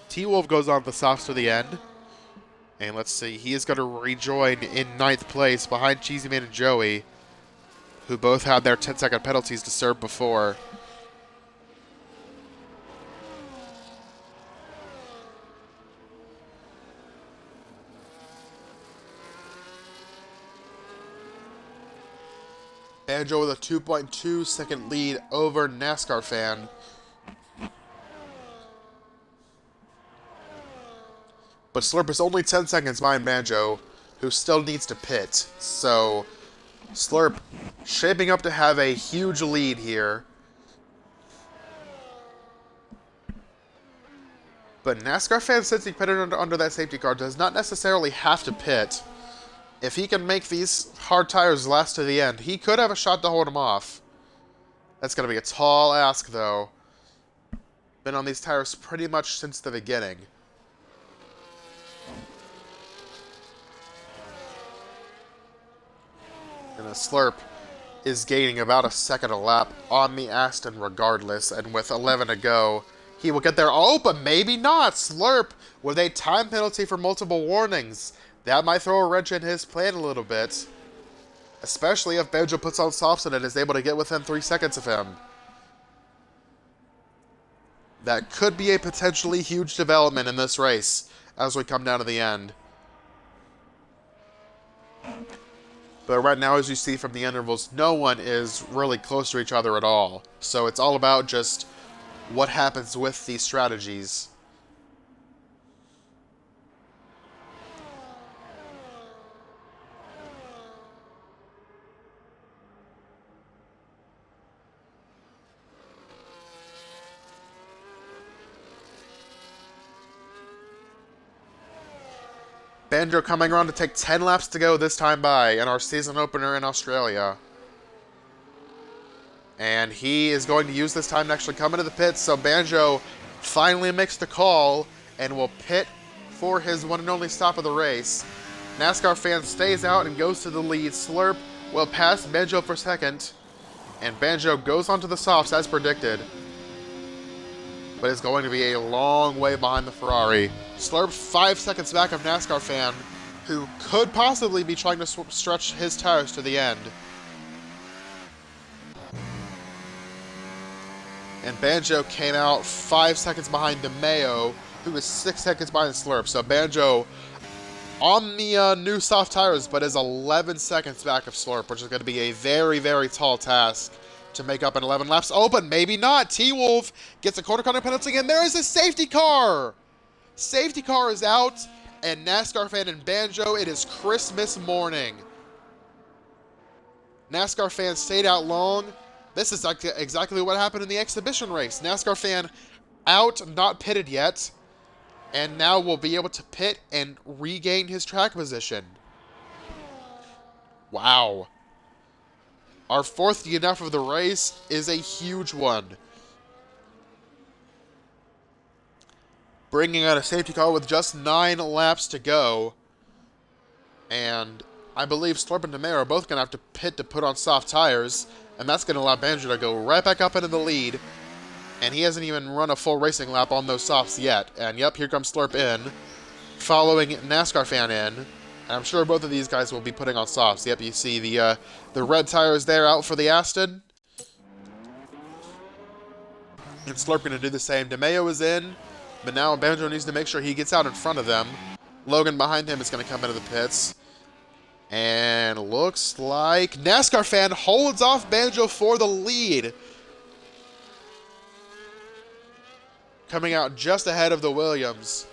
T-Wolf goes on the softs to the end. And let's see, he is going to rejoin in 9th place behind Cheesy Man and Joey, who both had their 10-second penalties to serve before. Banjo with a 2.2 second lead over NASCAR fan. But Slurp is only 10 seconds behind Banjo, who still needs to pit. So Slurp shaping up to have a huge lead here. But NASCAR fan, since he pitted under that safety car, does not necessarily have to pit. If he can make these hard tires last to the end, he could have a shot to hold him off. That's going to be a tall ask, though. Been on these tires pretty much since the beginning. And a Slurp is gaining about a second a lap on the Aston regardless, and with 11 to go, he will get there. Oh, but maybe not. Slurp with a time penalty for multiple warnings. That might throw a wrench in his plan a little bit, especially if Banjo puts on softs and is able to get within 3 seconds of him. That could be a potentially huge development in this race as we come down to the end. But right now, as you see from the intervals, no one is really close to each other at all. So it's all about just what happens with these strategies. Banjo coming around to take 10 laps to go this time by in our season opener in Australia. And he is going to use this time to actually come into the pits, so Banjo finally makes the call and will pit for his one and only stop of the race. NASCAR fan stays out and goes to the lead. Slurp will pass Banjo for second, and Banjo goes onto the softs as predicted. But it's going to be a long way behind the Ferrari. Slurp 5 seconds back of NASCAR fan, who could possibly be trying to stretch his tires to the end. And Banjo came out 5 seconds behind DeMeo, who is 6 seconds behind Slurp. So Banjo on the new soft tires, but is 11 seconds back of Slurp, which is going to be a very, very tall task to make up in 11 laps. Oh, but maybe not. T-Wolf gets a quarter corner penalty, and there is a safety car. Safety car is out, and NASCAR fan and Banjo, it is Christmas morning. NASCAR fan stayed out long. This is exactly what happened in the exhibition race. NASCAR fan out, not pitted yet, and now will be able to pit and regain his track position. Wow. Our fourth DNF of the race is a huge one. Bringing out a safety car with just 9 laps to go. And I believe Slurp and DeMeo are both going to have to pit to put on soft tires. And that's going to allow Banjo to go right back up into the lead. And he hasn't even run a full racing lap on those softs yet. And yep, here comes Slurp in, following NASCAR fan in. And I'm sure both of these guys will be putting on softs. Yep, you see the red tires there out for the Aston. And Slurp going to do the same. DeMeo is in, but now Banjo needs to make sure he gets out in front of them. Logan behind him is going to come into the pits. And looks like NASCAR fan holds off Banjo for the lead. Coming out just ahead of the Williams.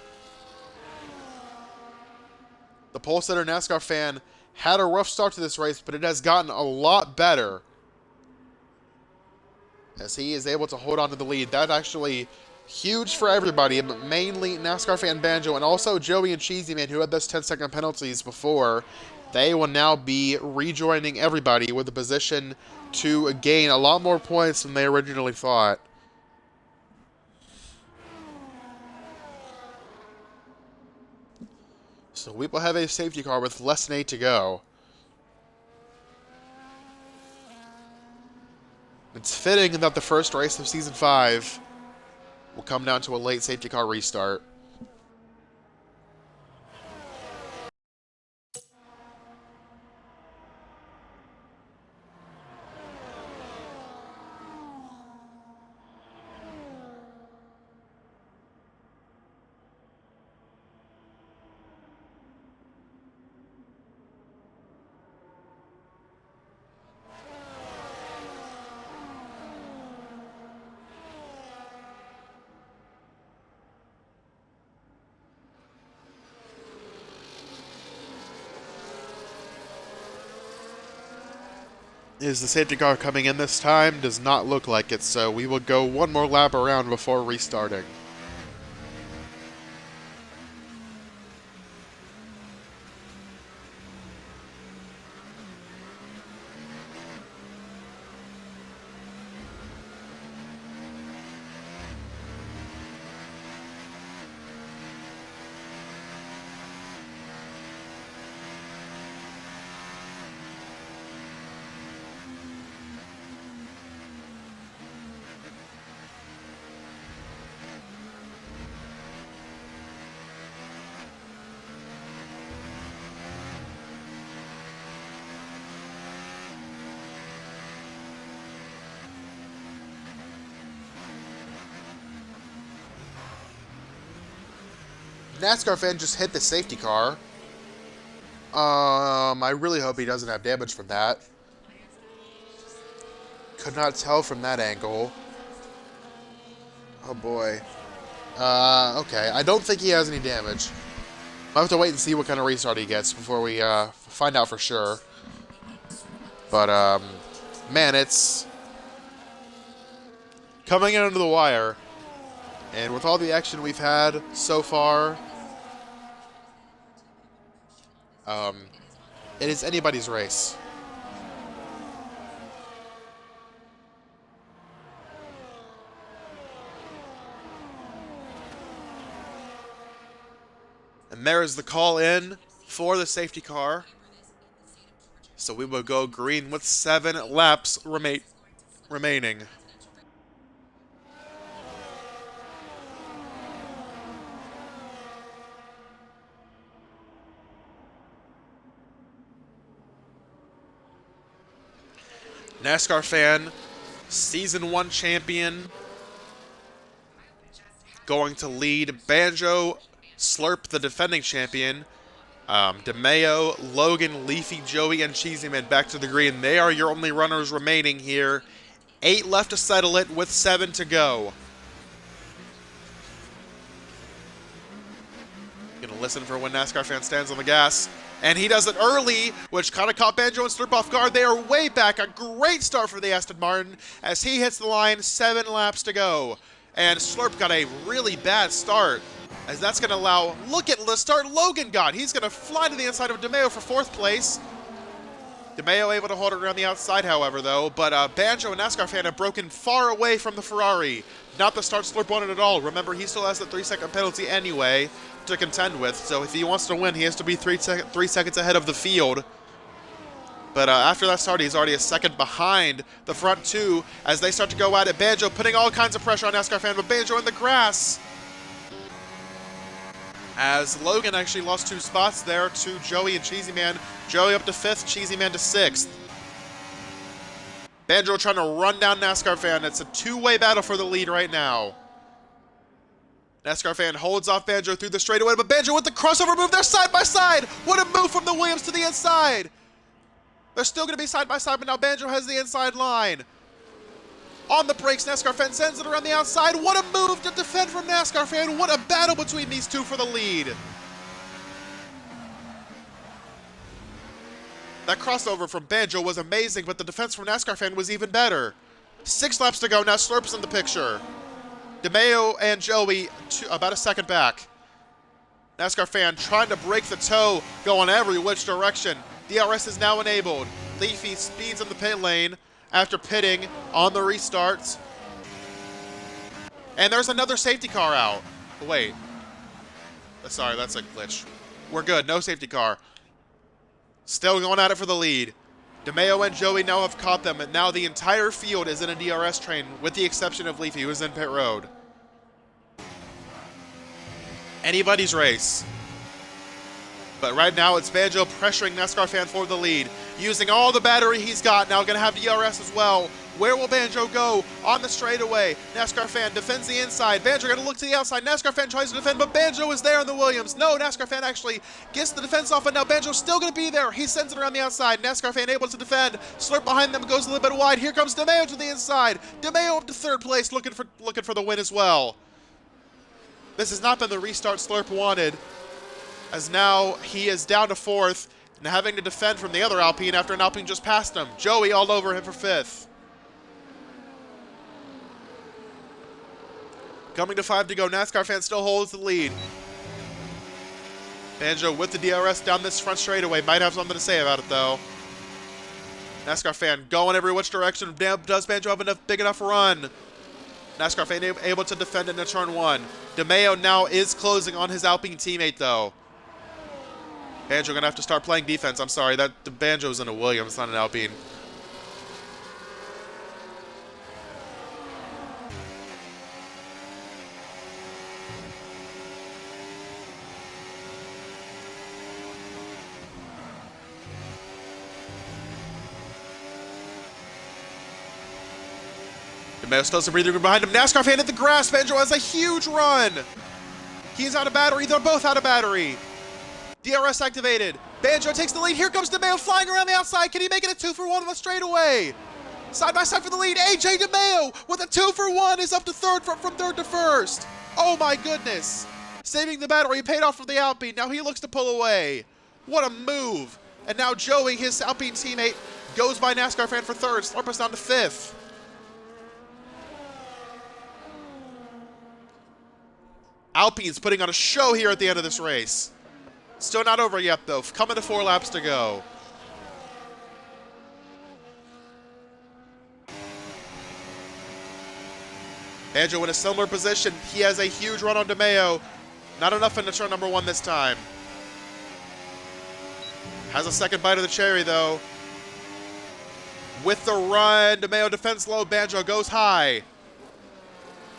The pole sitter NASCAR fan had a rough start to this race, but it has gotten a lot better as he is able to hold on to the lead. That's actually huge for everybody, but mainly NASCAR fan Banjo and also Joey and Cheesy Man, who had those 10-second penalties before. They will now be rejoining everybody with a position to gain a lot more points than they originally thought. So we will have a safety car with less than 8 to go. It's fitting that the first race of Season 5 will come down to a late safety car restart. Is the safety car coming in this time? Does not look like it, so we will go one more lap around before restarting. NASCAR fan just hit the safety car. I really hope he doesn't have damage from that. Could not tell from that angle. Oh boy. Okay. I don't think he has any damage. I'll have to wait and see what kind of restart he gets before we find out for sure. But, man, it's coming in under the wire. And with all the action we've had so far, it is anybody's race. And there is the call in for the safety car. So we will go green with 7 laps remaining. NASCAR fan, Season 1 champion, going to lead. Banjo, Slurp, the defending champion. DeMeo, Logan, Leafy, Joey, and Cheesy Man back to the green. They are your only runners remaining here. 8 left to settle it with 7 to go. Gonna listen for when NASCAR fan stands on the gas. And he does it early, which kind of caught Banjo and Slurp off guard. They are way back. A great start for the Aston Martin as he hits the line. 7 laps to go. And Slurp got a really bad start, as that's going to allow... Look at the start Logan got. He's going to fly to the inside of DeMeo for 4th place. DeMeo able to hold it around the outside, however, though. But Banjo and NASCAR fan have broken far away from the Ferrari. Not the start Slurp wanted at all. Remember, he still has the 3-second penalty anyway to contend with. So if he wants to win, he has to be 3 seconds ahead of the field. But after that start, he's already a second behind the front 2 as they start to go at it. Banjo putting all kinds of pressure on NASCAR fan, but Banjo in the grass. As Logan actually lost 2 spots there to Joey and Cheesy Man. Joey up to 5th, Cheesy Man to 6th. Banjo trying to run down NASCAR fan. It's a 2-way battle for the lead right now. NASCAR fan holds off Banjo through the straightaway, but Banjo with the crossover move. They're side by side. What a move from the Williams to the inside. They're still going to be side by side, but now Banjo has the inside line. On the brakes, NASCAR fan sends it around the outside. What a move to defend from NASCAR fan. What a battle between these two for the lead. That crossover from Banjo was amazing, but the defense from NASCAR fan was even better. 6 laps to go. Now Slurp's in the picture. DeMeo and Joey about a second back. NASCAR fan trying to break the toe, going every which direction. DRS is now enabled. Leafy speeds in the pit lane after pitting on the restarts. And there's another safety car out. Wait. Sorry, that's a glitch. We're good. No safety car. Still going at it for the lead. DeMeo and Joey now have caught them, and now the entire field is in a DRS train, with the exception of Leafy, who is in pit road. Anybody's race. But right now, it's Banjo pressuring NASCAR fan for the lead. Using all the battery he's got, now going to have DRS as well. Where will Banjo go? On the straightaway. NASCAR fan defends the inside. Banjo going to look to the outside. NASCAR fan tries to defend, but Banjo is there on the Williams. No, NASCAR fan actually gets the defense off, and now Banjo's still going to be there. He sends it around the outside. NASCAR fan able to defend. Slurp behind them goes a little bit wide. Here comes DeMeo to the inside. DeMeo up to 3rd place, looking for the win as well. This has not been the restart Slurp wanted, as now he is down to 4th. and having to defend from the other Alpine after an Alpine just passed him. Joey all over him for 5th. Coming to 5 to go. NASCAR fan still holds the lead. Banjo with the DRS down this front straightaway. Might have something to say about it, though. NASCAR fan going every which direction. Does Banjo have enough big enough run? NASCAR fan able to defend into turn 1. DeMeo now is closing on his Alpine teammate, though. Banjo going to have to start playing defense. I'm sorry. The Banjo's in a Williams, not an Alpine. DeMeo still some breathing room behind him. NASCAR fan hit the grass. Banjo has a huge run. He's out of battery. They're both out of battery. DRS activated. Banjo takes the lead. Here comes DeMeo flying around the outside. Can he make it a 2-for-1 on the straightaway? Side by side for the lead. AJ DeMeo with a 2-for-1 is up to third from 3rd to 1st. Oh my goodness. Saving the battery paid off for the Alpine. Now he looks to pull away. What a move. And now Joey, his Alpine teammate, goes by NASCAR fan for 3rd. Slurp us down to 5th. Alpine's putting on a show here at the end of this race. Still not over yet, though. Coming to 4 laps to go. Banjo in a similar position. He has a huge run on DeMeo. Not enough into turn number 1 this time. Has a second bite of the cherry, though. With the run, DeMeo defends low. Banjo goes high.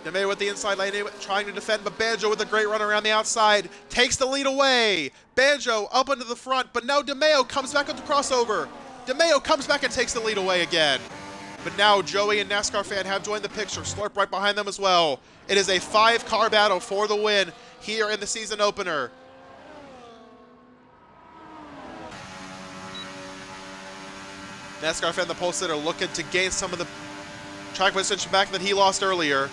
DeMeo with the inside lane trying to defend, but Banjo with a great run around the outside takes the lead away. Banjo up into the front, but now DeMeo comes back with the crossover. DeMeo comes back and takes the lead away again. But now Joey and NASCAR fan have joined the picture. Slurp right behind them as well. It is a 5-car battle for the win here in the season opener. NASCAR fan, the pole sitter, looking to gain some of the track position back that he lost earlier.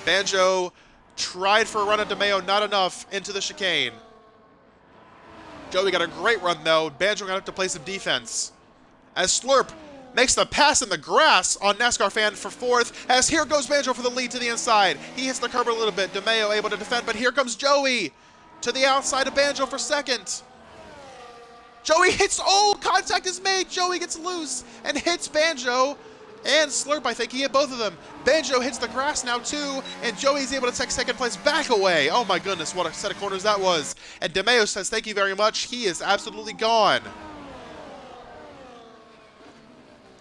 Banjo tried for a run at DeMeo, not enough, into the chicane. Joey got a great run, though. Banjo got up to play some defense. As Slurp makes the pass in the grass on NASCAR fan for 4th, as here goes Banjo for the lead to the inside. He hits the curb a little bit. DeMeo able to defend, but here comes Joey to the outside of Banjo for 2nd. Joey hits, contact is made. Joey gets loose and hits Banjo. And Slurp, I think he hit both of them. Banjo hits the grass now too, and Joey's able to take 2nd place back away. Oh my goodness, what a set of corners that was. And DeMeo says thank you very much. He is absolutely gone.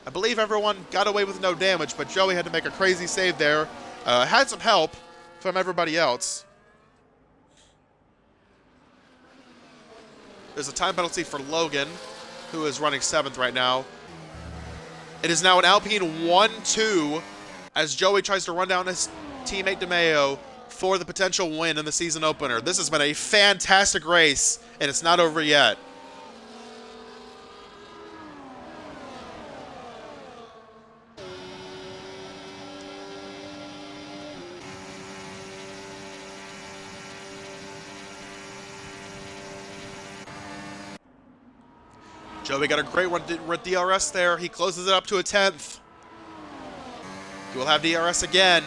I believe everyone got away with no damage, but Joey had to make a crazy save there. Had some help from everybody else. There's a time penalty for Logan, who is running 7th right now. It is now an Alpine 1-2 as Joey tries to run down his teammate DeMeo for the potential win in the season opener. This has been a fantastic race, and it's not over yet. Joey got a great one with DRS there. He closes it up to a 10th. He will have DRS again.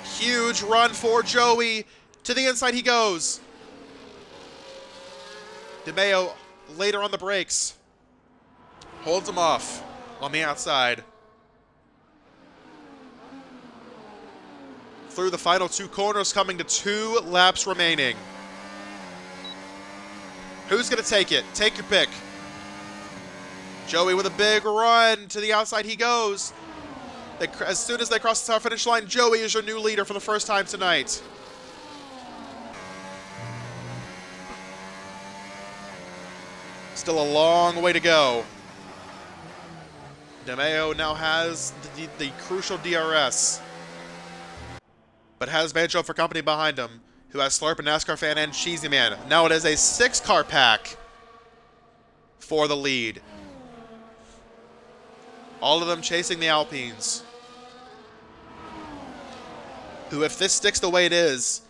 Huge run for Joey. To the inside he goes. DeMeo later on the brakes. Holds him off on the outside. Through the final 2 corners, coming to 2 laps remaining. Who's going to take it? Take your pick. Joey with a big run. To the outside he goes. As soon as they cross the start finish line, Joey is your new leader for the first time tonight. Still a long way to go. DeMeo now has the crucial DRS, but has Banjo for company behind him, who has Slurp and NASCAR fan and Cheesy Man. Now it is a 6-car pack for the lead. All of them chasing the Alpines, who, if this sticks the way it is,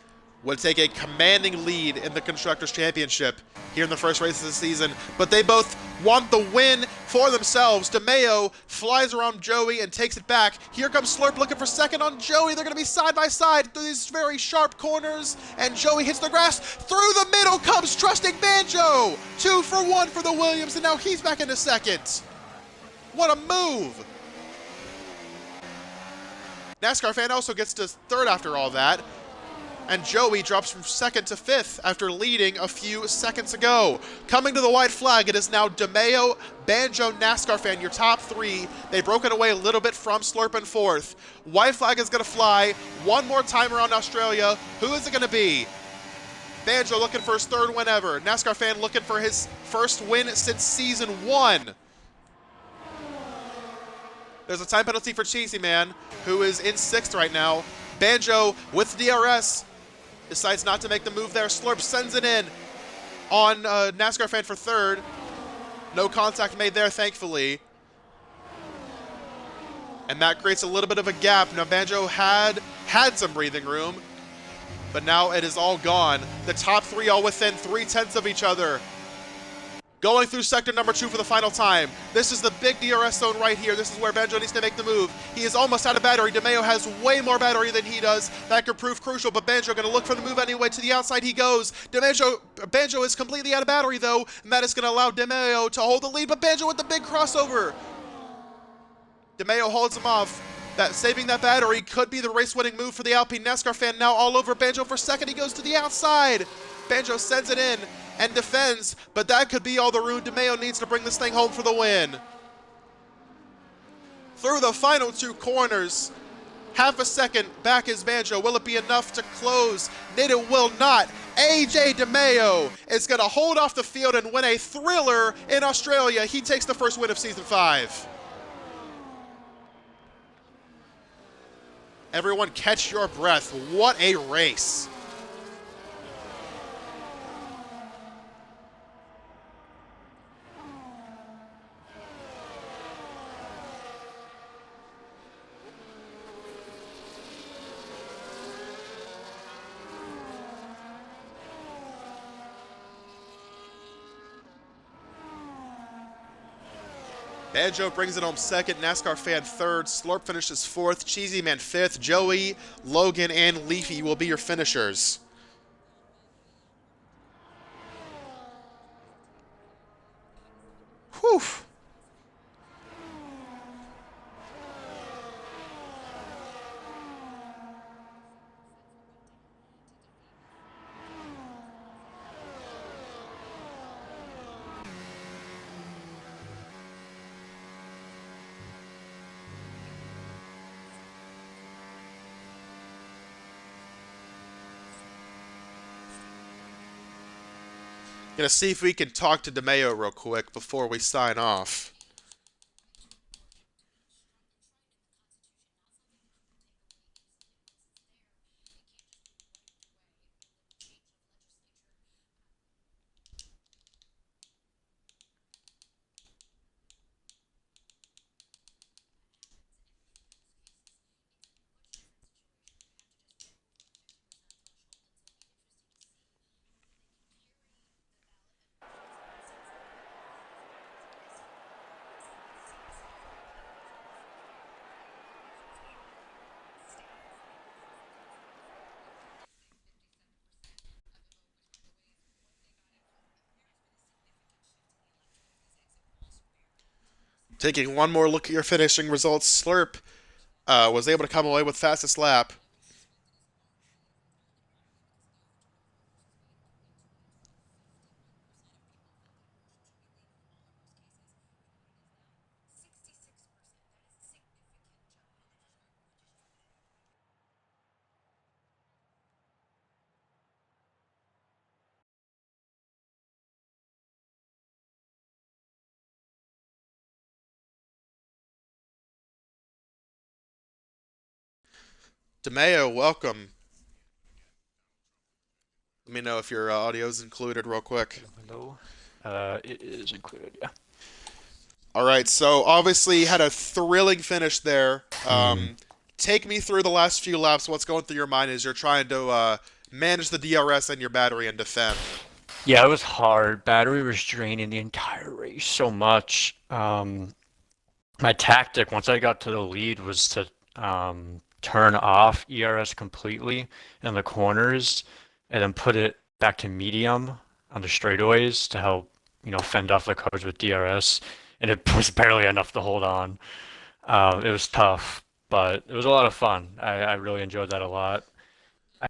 would take a commanding lead in the Constructors' Championship here in the first race of the season, but they both want the win for themselves. DeMeo flies around Joey and takes it back. Here comes Slurp looking for second on Joey. They're going to be side by side through these very sharp corners, and Joey hits the grass. Through the middle comes Trusting Banjo. 2 for 1 for the Williams, and now he's back into second. What a move. NASCAR fan also gets to third after all that. And Joey drops from second to fifth after leading a few seconds ago. Coming to the white flag, it is now DeMeo, Banjo, NASCAR fan, your top 3. They've broken away a little bit from Slurp in fourth. White flag is going to fly one more time around Australia. Who is it going to be? Banjo looking for his 3rd win ever. NASCAR fan looking for his first win since season 1. There's a time penalty for Cheesy Man, who is in 6th right now. Banjo with DRS. Decides not to make the move there. Slurp sends it in on NASCAR fan for 3rd. No contact made there, thankfully. And that creates a little bit of a gap. Now, Banjo had some breathing room, but now it is all gone. The top 3 all within 3/10 of each other. Going through sector number 2 for the final time. This is the big DRS zone right here. This is where Banjo needs to make the move. He is almost out of battery. DeMeo has way more battery than he does. That could prove crucial, but Banjo going to look for the move anyway. To the outside he goes. Banjo is completely out of battery though, and that is going to allow DeMeo to hold the lead, but Banjo with the big crossover. DeMeo holds him off. Saving that battery could be the race-winning move for the Alpine. NASCAR fan now all over Banjo for second. He goes to the outside. Banjo sends it in and defends, but that could be all the room DeMeo needs to bring this thing home for the win. Through the final 2 corners, half a second back is Banjo. Will it be enough to close? It will not. AJ DeMeo is going to hold off the field and win a thriller in Australia. He takes the first win of season 5. Everyone catch your breath. What a race. Banjo brings it home second, NASCAR fan 3rd, Slurp finishes 4th, Cheesy Man 5th, Joey, Logan, and Leafy will be your finishers. Whew. Gonna see if we can talk to DeMeo real quick before we sign off. Taking one more look at your finishing results, Slurp was able to come away with fastest lap. DeMeo, welcome. Let me know if your audio is included real quick. Hello. It is included, yeah. All right, so obviously had a thrilling finish there. Take me through the last few laps. What's going through your mind as you're trying to manage the DRS and your battery and defend? Yeah, it was hard. Battery was draining the entire race so much. My tactic once I got to the lead was to turn off ERS completely in the corners and then put it back to medium on the straightaways to help, fend off the cars with DRS. And it was barely enough to hold on. It was tough, but it was a lot of fun. I really enjoyed that a lot.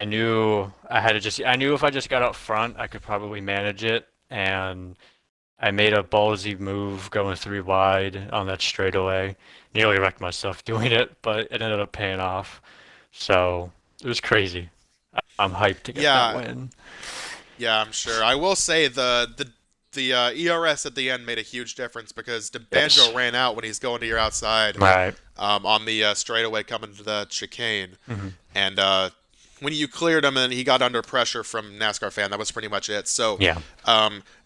I knew if I just got up front, I could probably manage it. And I made a ballsy move going three wide on that straightaway. Nearly wrecked myself doing it, but it ended up paying off. So it was crazy. I'm hyped to get that Yeah, win. yeah, I'm sure. I will say the ERS at the end made a huge difference because the Yes. Banjo ran out when he's going to your outside Right. on the straightaway coming to the chicane, Hmm. and when you cleared him and he got under pressure from NASCAR fan, that was pretty much it. So Yeah.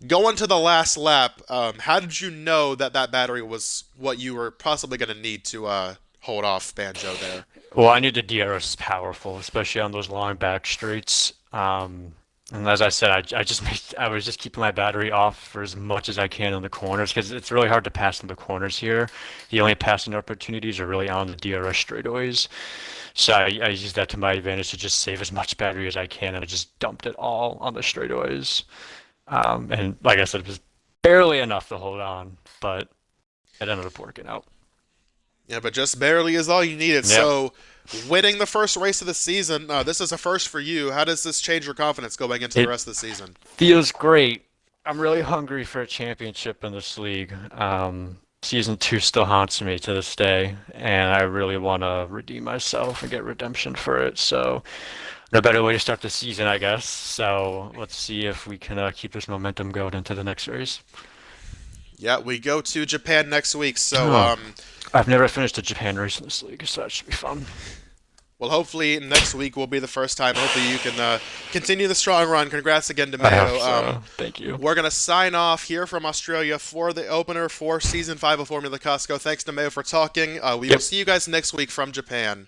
going to the last lap, how did you know that that battery was what you were possibly going to need to hold off Banjo there? Well, I knew the DRS is powerful, especially on those long back straights. And as I said, I was just keeping my battery off for as much as I can in the corners because it's really hard to pass in the corners here. The only passing opportunities are really on the DRS straightaways. So I used that to my advantage to just save as much battery as I can, and I just dumped it all on the straightaways. And like I said, it was barely enough to hold on, but it ended up working out. Yeah, but just barely is all you needed. Yep. So, winning the first race of the season, this is a first for you. How does this change your confidence going into the It rest of the season? feels great. I'm really hungry for a championship in this league. Season two still haunts me to this day, and I really want to redeem myself and get redemption for it. So, no better way to start the season, I guess. So, let's see if we can keep this momentum going into the next race. Yeah, we go to Japan next week. So, Oh, I've never finished a Japan race in this league, so that should be fun. well, hopefully next week will be the first time. Hopefully you can continue the strong run. Congrats again to I hope Mayo. so. Thank you. We're gonna sign off here from Australia for the opener for Season 5 of Formula Costco. Thanks to Mayo for talking. We will Yep. see you guys next week from Japan.